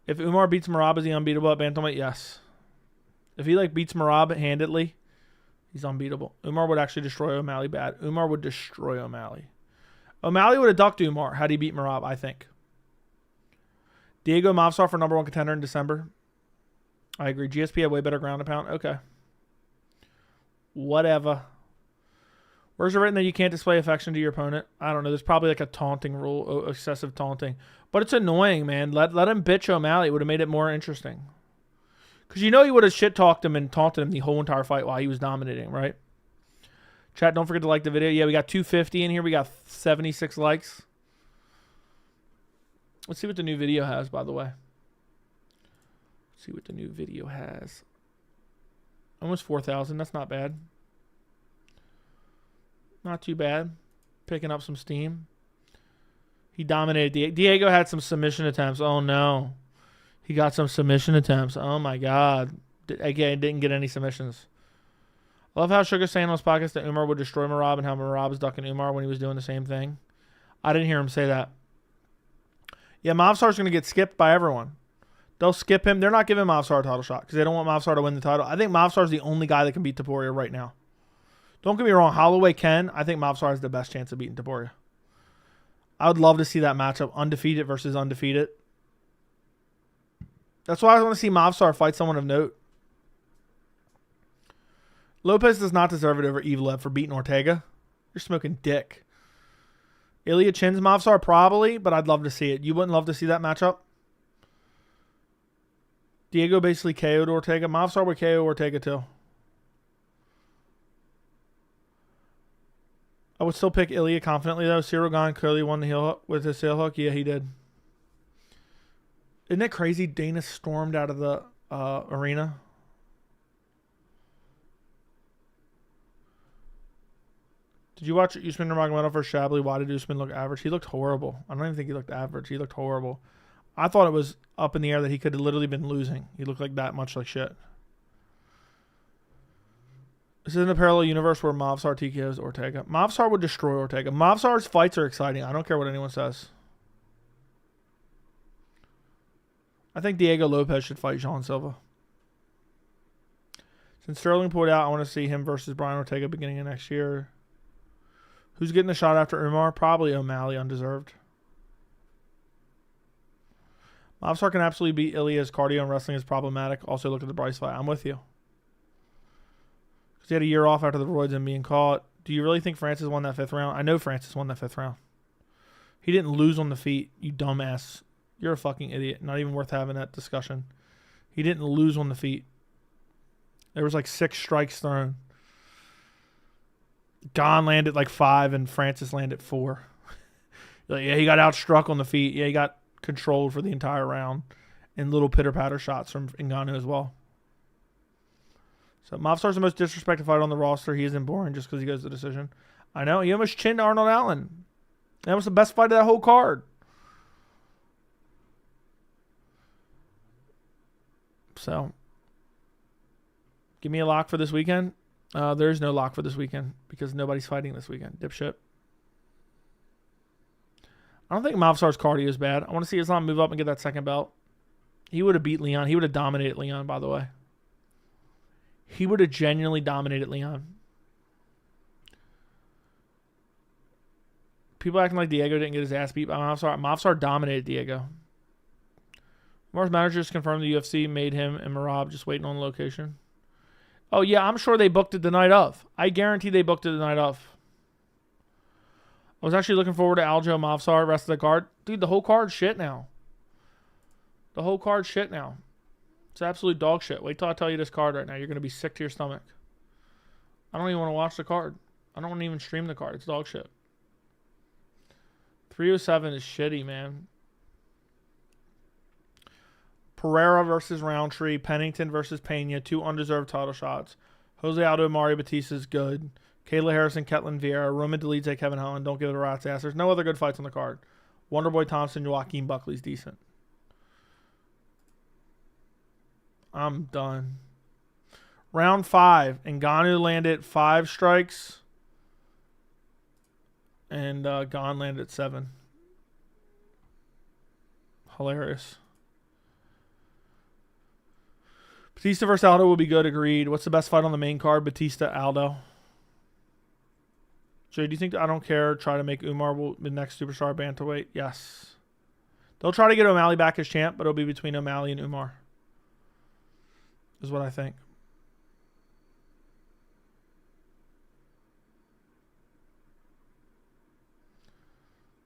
If Umar beats Merab, is he unbeatable at bantamweight? Yes. If he beats Merab handedly, he's unbeatable. Umar would actually destroy O'Malley bad. Umar would destroy O'Malley. O'Malley would have ducked Umar had he beat Merab, I think. Diego Movsar for #1 contender in December. I agree. GSP had way better ground and pound. Okay. Whatever. Where's it written that you can't display affection to your opponent? I don't know. There's probably a taunting rule, excessive taunting. But it's annoying, man. Let him bitch O'Malley. It would have made it more interesting. Because you know he would have shit-talked him and taunted him the whole entire fight while he was dominating, right? Chat, don't forget to like the video. Yeah, we got 250 in here. We got 76 likes. Let's see what the new video has, by the way. Let's see what the new video has. Almost 4,000. That's not bad. Not too bad. Picking up some steam. He dominated. Diego had some submission attempts. Oh, no. He got some submission attempts. Oh, my God. Again, didn't get any submissions. I love how Sugar saying on his podcast that Umar would destroy Merab and how Merab is ducking Umar when he was doing the same thing. I didn't hear him say that. Yeah, Movsar's going to get skipped by everyone. They'll skip him. They're not giving Movsar a title shot because they don't want Movsar to win the title. I think Movsar is the only guy that can beat Topuria right now. Don't get me wrong. Holloway can. I think Movsar has the best chance of beating Topuria. I would love to see that matchup, undefeated versus undefeated. That's why I want to see Movsar fight someone of note. Lopez does not deserve it over Evloev for beating Ortega. You're smoking dick. Ilya chins Movsar probably, but I'd love to see it. You wouldn't love to see that matchup? Diego basically KO'd Ortega. Movsar would KO Ortega too. I would still pick Ilya confidently though. Cyril Gane clearly won the heel hook with his tail hook. Yeah, he did. Isn't it crazy? Dana stormed out of the arena. Did you watch Usman Nurmagomedov versus Shabley? Why did Usman look average? He looked horrible. I don't even think he looked average. He looked horrible. I thought it was up in the air that he could have literally been losing. He looked like that much like shit. This isn't a parallel universe where Movsar TKOs Ortega. Movsar would destroy Ortega. Movsar's fights are exciting. I don't care what anyone says. I think Diego Lopez should fight Jean Silva. Since Sterling pulled out, I want to see him versus Brian Ortega beginning of next year. Who's getting the shot after Umar? Probably O'Malley, undeserved. Movsar can absolutely beat Ilya's cardio and wrestling is problematic. Also, look at the Bryce fight. I'm with you. Because he had a year off after the roids and being caught. Do you really think Francis won that 5th round? I know Francis won that 5th round. He didn't lose on the feet, you dumbass. You're a fucking idiot. Not even worth having that discussion. He didn't lose on the feet. There was like 6 strikes thrown. Gane landed like 5 and Francis landed 4. Like, yeah, he got outstruck on the feet. Yeah, he got controlled for the entire round. And little pitter-patter shots from Ngannou as well. So Movsar's the most disrespected fighter on the roster. He isn't boring just because he goes to decision. I know. He almost chinned Arnold Allen. That was the best fight of that whole card. So, give me a lock for this weekend. There's no lock for this weekend because nobody's fighting this weekend. Dipshit. I don't think Movsar's cardio is bad. I want to see Islam move up and get that second belt. He would have beat Leon. He would have dominated Leon, by the way. He would have genuinely dominated Leon. People acting like Diego didn't get his ass beat by Movsar. Movsar dominated Diego. Umar's manager just confirmed the UFC made him and Merab just waiting on the location. Oh, yeah, I'm sure they booked it the night of. I guarantee they booked it the night of. I was actually looking forward to Aljo, Movsar, rest of the card. Dude, the whole card's shit now. The whole card's shit now. It's absolute dog shit. Wait till I tell you this card right now. You're going to be sick to your stomach. I don't even want to watch the card. I don't want to even stream the card. It's dog shit. 307 is shitty, man. Pereira versus Roundtree. Pennington versus Pena. 2 undeserved title shots. Jose Aldo, Mario Batista is good. Kayla Harrison, Ketlin Vieira. Roman Dolidze, Kevin Holland. Don't give it a rat's ass. There's no other good fights on the card. Wonderboy Thompson, Joaquin Buckley's decent. I'm done. Round 5. Ngannou landed 5 strikes. And Gane landed 7. Hilarious. Batista versus Aldo will be good. Agreed. What's the best fight on the main card? Batista, Aldo. Jay, do you think I don't care? Try to make Umar the next superstar bantamweight? Yes. They'll try to get O'Malley back as champ, but it'll be between O'Malley and Umar. Is what I think.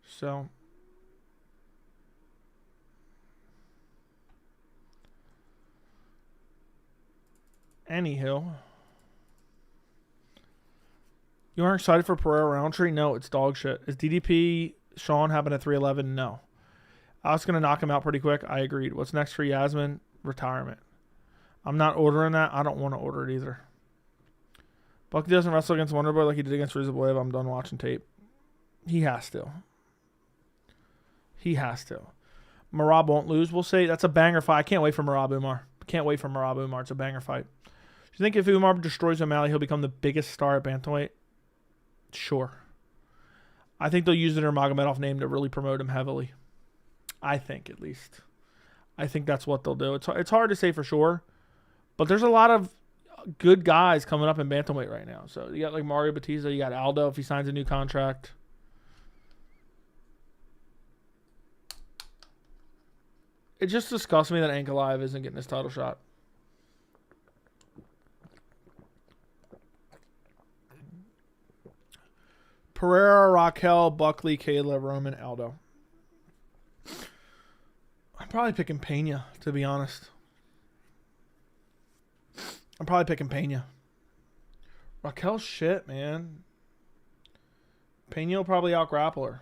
So. Anyhow. You aren't excited for Pereira Roundtree? No, it's dog shit. Is DDP Sean happened at 311? No. I was going to knock him out pretty quick. I agreed. What's next for Yasmin? Retirement. I'm not ordering that. I don't want to order it either. Bucky doesn't wrestle against Wonderboy like he did against Rizablev. I'm done watching tape. He has to. He has to. Merab won't lose. We'll say that's a banger fight. I can't wait for Merab Umar. Can't wait for Merab Umar. It's a banger fight. Do you think if Umar destroys O'Malley, he'll become the biggest star at bantamweight? Sure. I think they'll use the Nurmagomedov name to really promote him heavily. I think, at least. I think that's what they'll do. It's hard to say for sure, but there's a lot of good guys coming up in bantamweight right now. So you got like Mario Batista, you got Aldo if he signs a new contract. It just disgusts me that Ankalaev isn't getting his title shot. Pereira, Raquel, Buckley, Kayla, Roman, Aldo. I'm probably picking Pena, to be honest. I'm probably picking Pena. Raquel's shit, man. Pena will probably out-grapple her.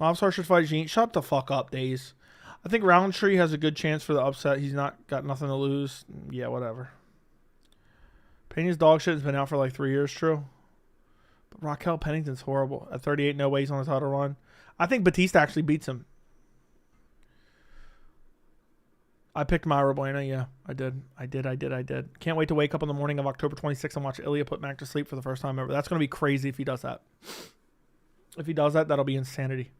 Movsar should fight Jean. Shut the fuck up, Days. I think Roundtree has a good chance for the upset. He's not got nothing to lose. Yeah, whatever. Pena's dog shit has been out for like 3 years, true. But Raquel Pennington's horrible. At 38, no way he's on a title run. I think Batista actually beats him. I picked Mayra Bueno. Yeah, I did. Can't wait to wake up on the morning of October 26th and watch Ilya put Mac to sleep for the first time ever. That's going to be crazy if he does that. If he does that, that'll be insanity.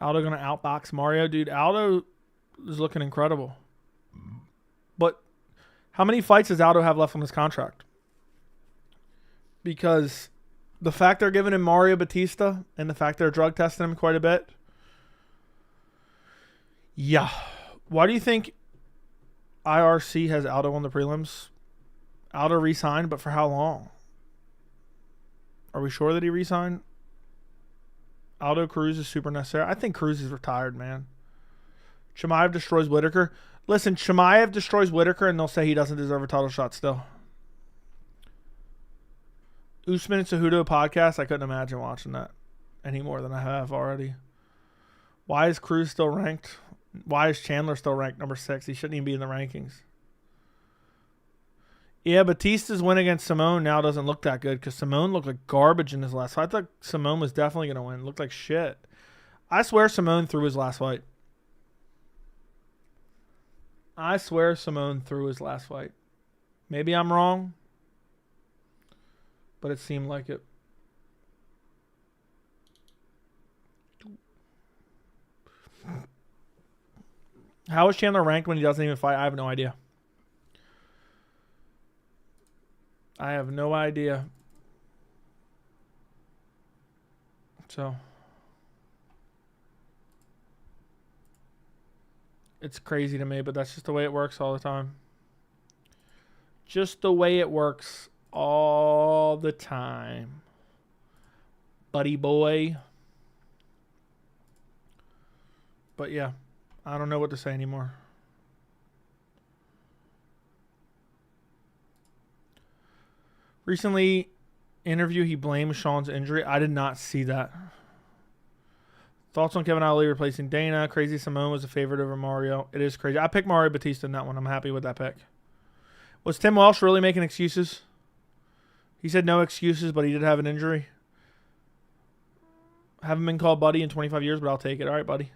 Aldo going to outbox Mario. Dude, Aldo is looking incredible. But how many fights does Aldo have left on his contract? Because the fact they're giving him Mario Batista and the fact they're drug testing him quite a bit. Yeah. Why do you think IRC has Aldo on the prelims? Aldo re-signed, but for how long? Are we sure that he re-signed? Aldo Cruz is super necessary. I think Cruz is retired, man. Chimaev destroys Whitaker. Listen, Chimaev destroys Whitaker and they'll say he doesn't deserve a title shot still. Usman and Cejudo podcast, I couldn't imagine watching that any more than I have already. Why is Cruz still ranked? Why is Chandler still ranked number 6? He shouldn't even be in the rankings. Yeah, Batista's win against Simone now doesn't look that good because Simone looked like garbage in his last fight. I thought Simone was definitely going to win. Looked like shit. I swear Simone threw his last fight. Maybe I'm wrong, but it seemed like it. How is Chandler ranked when he doesn't even fight? I have no idea. So it's crazy to me, but that's just the way it works all the time. Just the way it works all the time. Buddy boy. But yeah, I don't know what to say anymore. Recently, interview, he blamed Sean's injury. I did not see that. Thoughts on Kevin Ali replacing Dana? Crazy Simone was a favorite over Mario. It is crazy. I picked Mario Batista in that one. I'm happy with that pick. Was Tim Welsh really making excuses? He said no excuses, but he did have an injury. Haven't been called buddy in 25 years, but I'll take it. All right, buddy.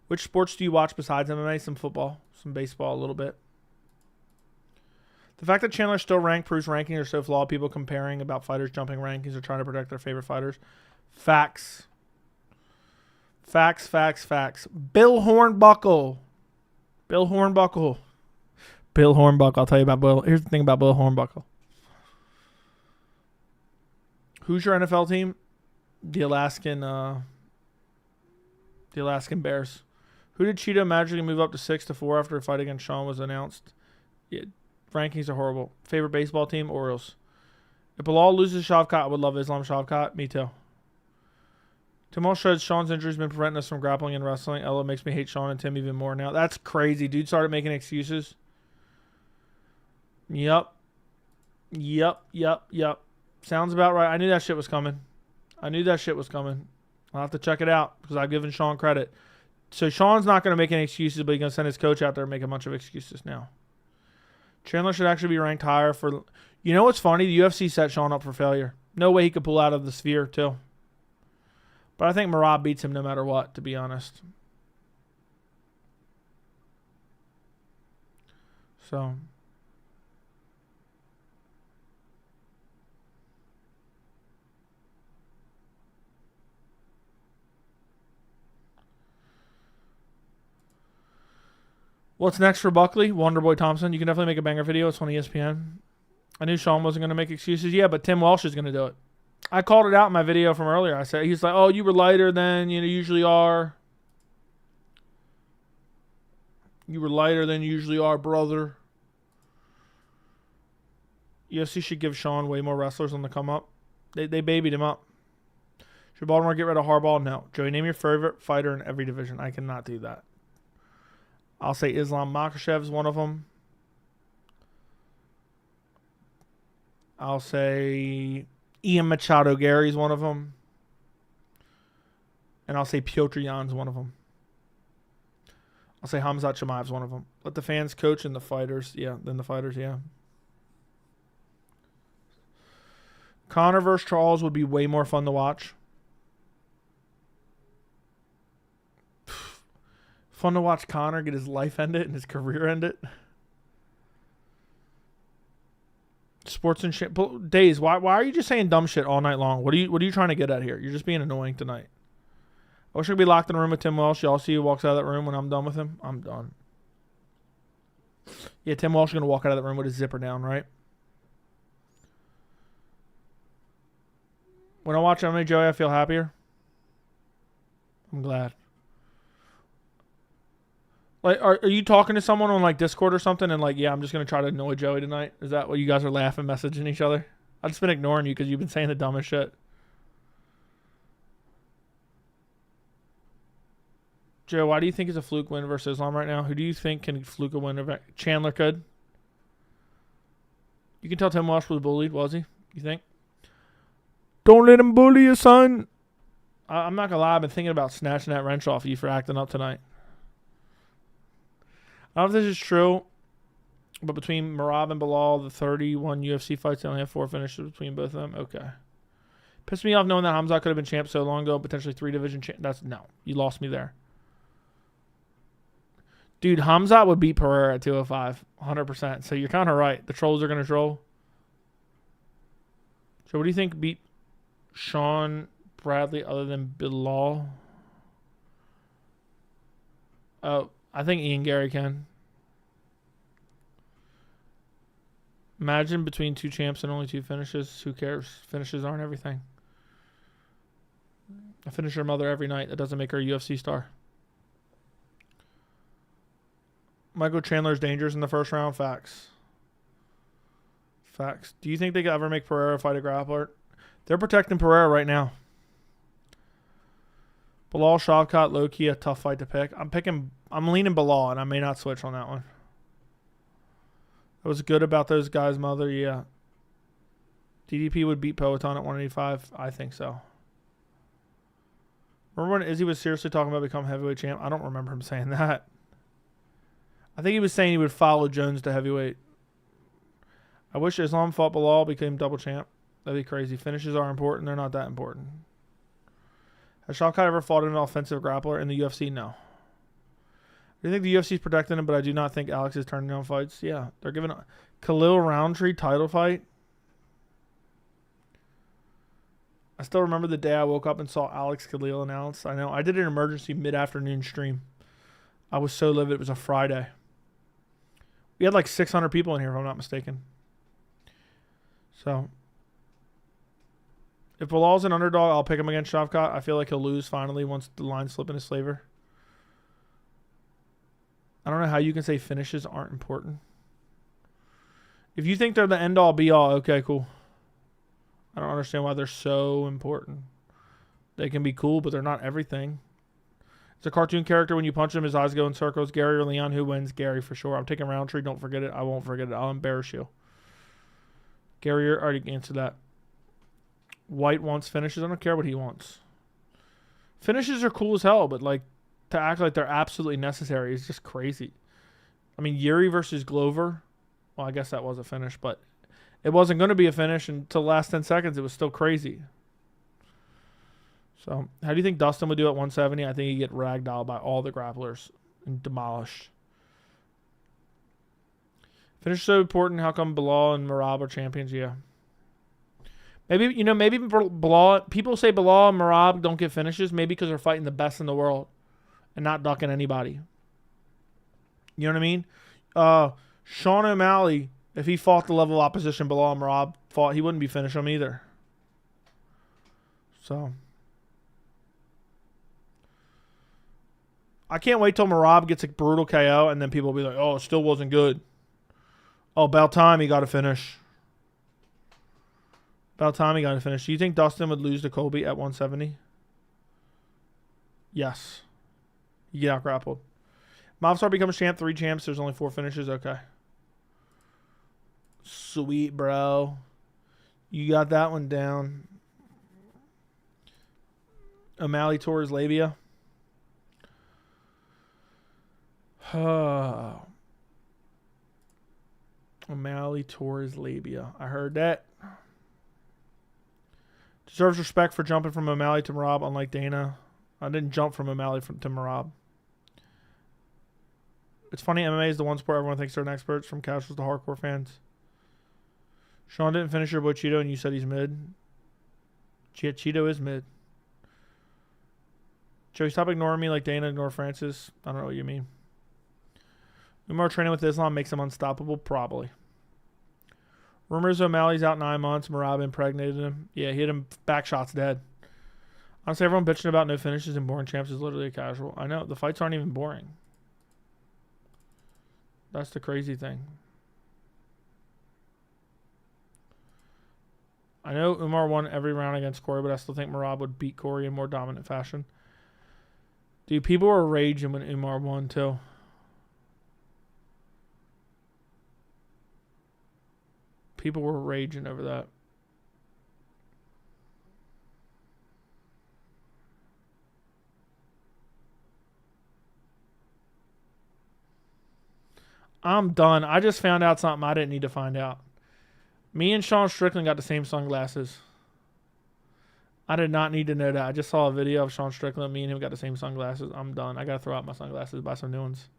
Which sports do you watch besides MMA? Some football, some baseball, a little bit. The fact that Chandler's still ranked proves rankings are so flawed. People comparing about fighters jumping rankings or trying to protect their favorite fighters. Facts. Facts. Bill Hornbuckle. I'll tell you about Bill. Here's the thing about Bill Hornbuckle. Who's your NFL team? The Alaskan Bears. Who did Cheeto magically move up to 6-4 after a fight against Sean was announced? Yeah, rankings are horrible. Favorite baseball team? Orioles. If Bilal loses Shavkat, I would love Islam Shavkat. Me too. Tim Walsh says Sean's injury has been preventing us from grappling and wrestling. Ella makes me hate Sean and Tim even more now. That's crazy. Dude started making excuses. Yep. Sounds about right. I knew that shit was coming. I'll have to check it out because I've given Sean credit. So Sean's not going to make any excuses, but he's going to send his coach out there and make a bunch of excuses now. Chandler should actually be ranked higher for... You know what's funny? The UFC set Sean up for failure. No way he could pull out of the sphere, too. But I think Merab beats him no matter what, to be honest. So... What's next for Buckley? Wonderboy Thompson. You can definitely make a banger video. It's on ESPN. I knew Sean wasn't going to make excuses. Yeah, but Tim Welsh is going to do it. I called it out in my video from earlier. I said, he's like, oh, you were lighter than you usually are. You were lighter than you usually are, brother. UFC should give Sean way more wrestlers on the come up. They babied him up. Should Baltimore get rid of Harbaugh? No. Joey, name your favorite fighter in every division. I cannot do that. I'll say Islam Makhachev is one of them. I'll say Ian Machado Gary's one of them. And I'll say Piotr Jan's one of them. I'll say Hamzat Chimaev's one of them. Let the fans coach and the fighters. Yeah, then the fighters, yeah. Conor versus Charles would be way more fun to watch. Fun to watch Conor get his life ended and his career ended. Sports and shit. Days, why are you just saying dumb shit all night long? What are you trying to get at here? You're just being annoying tonight. I wish I could be locked in a room with Tim Welsh. Y'all see who walks out of that room when I'm done with him? I'm done. Yeah, Tim Welsh is going to walk out of that room with his zipper down, right? When I watch MMA Joey, I feel happier. I'm glad. Like, are you talking to someone on like Discord or something and like, yeah, I'm just going to try to annoy Joey tonight? Is that what you guys are laughing, messaging each other? I've just been ignoring you because you've been saying the dumbest shit. Joe, why do you think it's a fluke win versus Islam right now? Who do you think can fluke a win? Chandler could. You can tell Tim Welsh was bullied, was he? You think? Don't let him bully you, son. I'm not going to lie. I've been thinking about snatching that wrench off you for acting up tonight. I don't know if this is true, but between Merab and Bilal, the 31 UFC fights, they only have 4 finishes between both of them. Okay. Pissed me off knowing that Hamzat could have been champ so long ago, potentially 3 division champ. No, you lost me there. Dude, Hamzat would beat Pereira at 205, 100%. So you're kind of right. The trolls are going to troll. So what do you think beat Sean Bradley other than Bilal? Oh, I think Ian Gary can. Imagine between 2 champs and only 2 finishes. Who cares? Finishes aren't everything. I finish her mother every night. That doesn't make her a UFC star. Michael Chandler's dangerous in the first round. Facts. Facts. Do you think they could ever make Pereira fight a grappler? They're protecting Pereira right now. Bilal, Shavkat, low-key, a tough fight to pick. I'm leaning Bilal, and I may not switch on that one. That was good about those guys' mother, yeah. DDP would beat Poetan at 185? I think so. Remember when Izzy was seriously talking about becoming heavyweight champ? I don't remember him saying that. I think he was saying he would follow Jones to heavyweight. I wish Islam fought Bilal, became double champ. That'd be crazy. Finishes are important. They're not that important. Has Shavkat ever fought an offensive grappler in the UFC? No. I think the UFC is protecting him, but I do not think Alex is turning down fights. Yeah, they're giving a Khalil Roundtree title fight. I still remember the day I woke up and saw Alex Khalil announce. I know. I did an emergency mid-afternoon stream. I was so livid. It was a Friday. We had like 600 people in here, if I'm not mistaken. So, if Bilal's an underdog, I'll pick him against Shavkat. I feel like he'll lose finally once the lines slip in his favor. I don't know how you can say finishes aren't important. If you think they're the end-all, be-all, okay, cool. I don't understand why they're so important. They can be cool, but they're not everything. It's a cartoon character. When you punch him, his eyes go in circles. Gary or Leon, who wins? Gary for sure. I'm taking Roundtree. Don't forget it. I won't forget it. I'll embarrass you. Gary already answered that. White wants finishes. I don't care what he wants. Finishes are cool as hell, but like to act like they're absolutely necessary is just crazy. I mean, Yuri versus Glover. Well, I guess that was a finish, but it wasn't going to be a finish until the last 10 seconds. It was still crazy. So, how do you think Dustin would do at 170? I think he'd get ragdolled by all the grapplers and demolished. Finish so important. How come Bilal and Merab are champions? Yeah. Maybe Bilal, people say Bilal and Merab don't get finishes. Maybe because they're fighting the best in the world and not ducking anybody. You know what I mean? Sean O'Malley, if he fought the level of opposition below him, Merab fought, he wouldn't be finishing him either. So I can't wait till Merab gets a brutal KO and then people will be like, oh, it still wasn't good. Oh, about time he got to finish. About time he got to finish. Do you think Dustin would lose to Colby at 170? Yes. You get out grappled. Movsar becomes champ, 3 champs. There's only 4 finishes. Okay. Sweet, bro. You got that one down. O'Malley tore his labia. O'Malley tore his labia. I heard that. Deserves respect for jumping from O'Malley to Merab, unlike Dana. I didn't jump from O'Malley to Merab. It's funny, MMA is the one sport everyone thinks they're an experts, from casuals to hardcore fans. Sean didn't finish your boy Cheeto and you said he's mid. Cheeto is mid. Joey, stop ignoring me like Dana ignored Francis. I don't know what you mean. Umar training with Islam makes him unstoppable? Probably. Rumors O'Malley's out 9 months. Merab impregnated him. Yeah, he hit him back shots dead. Honestly, everyone bitching about no finishes and boring champs is literally a casual. I know. The fights aren't even boring. That's the crazy thing. I know Umar won every round against Corey, but I still think Merab would beat Corey in more dominant fashion. Dude, people were raging when Umar won, too. People were raging over that. I'm done. I just found out something I didn't need to find out. Me and Sean Strickland got the same sunglasses. I did not need to know that. I just saw a video of Sean Strickland. Me and him got the same sunglasses. I'm done. I got to throw out my sunglasses, buy some new ones.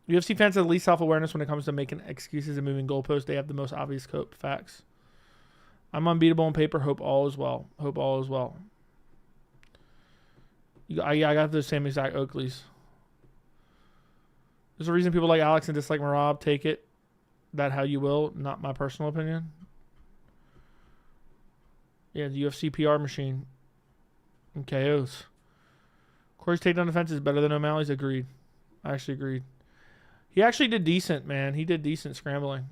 UFC fans have the least self-awareness when it comes to making excuses and moving goalposts. They have the most obvious cope. Facts. I'm unbeatable on paper. Hope all is well. Hope all is well. I got the same exact Oakleys. There's a reason people like Alex and dislike Merab. Take it that how you will. Not my personal opinion. Yeah, the UFC PR machine. And KOs. Corey's takedown defense is better than O'Malley's. Agreed. I actually agreed. He actually did decent, man. He did decent scrambling.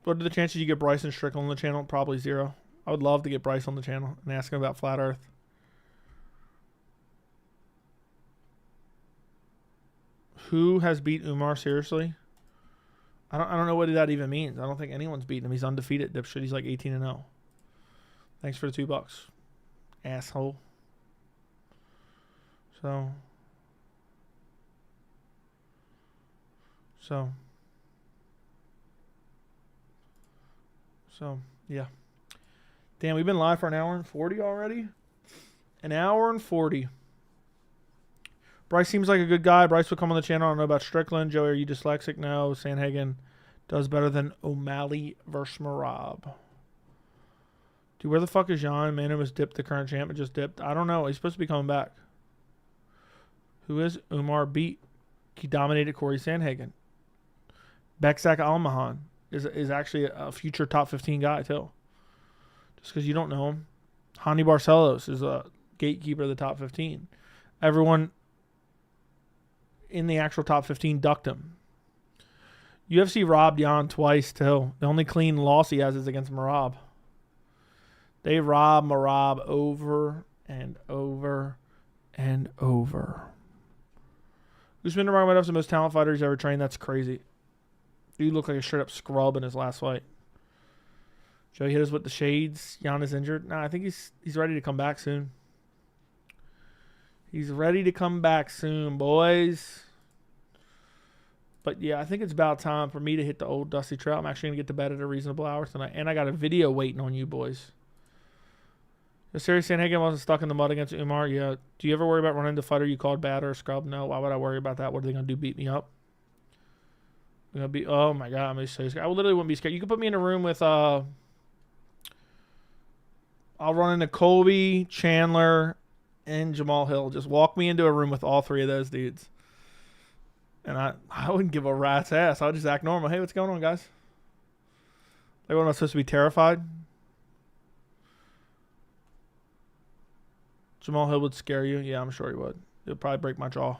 What are the chances you get Bryce and Strickland on the channel? Probably 0. I would love to get Bryce on the channel and ask him about Flat Earth. Who has beat Umar? Seriously? I don't know what that even means. I don't think anyone's beaten him. He's undefeated, dipshit. He's like 18-0. Thanks for the $2. Asshole. So, yeah. Damn, we've been live for an hour and 40 already? An hour and 40. Bryce seems like a good guy. Bryce would come on the channel. I don't know about Strickland. Joey, are you dyslexic? No. Sandhagen does better than O'Malley versus Merab. Dude, where the fuck is Jan? Man, it was dipped. The current champ. It just dipped. I don't know. He's supposed to be coming back. Who is Umar beat? He dominated Corey Sandhagen. Bekzak Almahan is actually a future top 15 guy, too. Just because you don't know him. Hani Barcelos is a gatekeeper of the top 15. Everyone in the actual top 15 ducked him. UFC robbed Jan twice, too. The only clean loss he has is against Merab. They rob Merab over and over and over. Umar Nurmagomedov is the most talented fighter he's ever trained. That's crazy. Dude looked like a straight up scrub in his last fight. Joey hit us with the shades. Jan is injured. Nah, I think he's ready to come back soon. He's ready to come back soon, boys. But yeah, I think it's about time for me to hit the old dusty trail. I'm actually going to get to bed at a reasonable hour tonight. And I got a video waiting on you, boys. The serious Sandhagen wasn't stuck in the mud against Umar. Yeah. Do you ever worry about running into a fighter you called bad or a scrub? No. Why would I worry about that? What are they going to do? Beat me up? They're gonna be. Oh my god, I'm gonna be so scared. I literally wouldn't be scared. You could put me in a room with I'll run into Colby, Chandler, and Jamal Hill. Just walk me into a room with all three of those dudes. And I wouldn't give a rat's ass. I would just act normal. Hey, what's going on, guys? Like, what, am I supposed to be terrified? Jamal Hill would scare you? Yeah, I'm sure he would. It would probably break my jaw.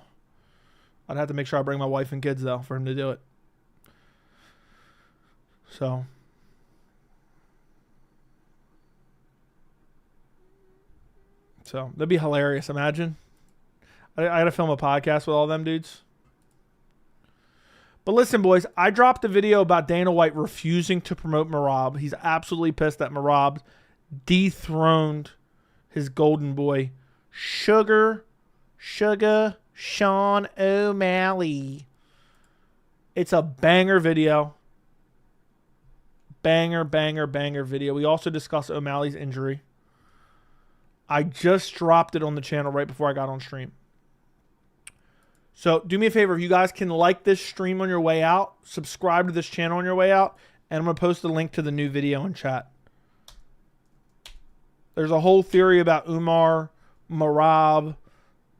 I'd have to make sure I bring my wife and kids, though, for him to do it. So. That'd be hilarious. Imagine. I got to film a podcast with all them dudes. But listen, boys, I dropped a video about Dana White refusing to promote Merab. He's absolutely pissed that Merab dethroned his golden boy, Sugar Sean O'Malley. It's a banger video. Banger video. We also discussed O'Malley's injury. I just dropped it on the channel right before I got on stream. So do me a favor. If you guys can like this stream on your way out, subscribe to this channel on your way out, and I'm going to post a link to the new video in chat. There's a whole theory about Umar, Merab,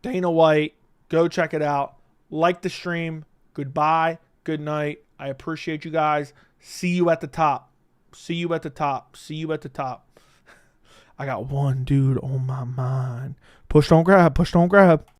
Dana White. Go check it out. Like the stream. Goodbye. Good night. I appreciate you guys. See you at the top. See you at the top. See you at the top. I got one dude on my mind. Push, don't grab. Push, don't grab.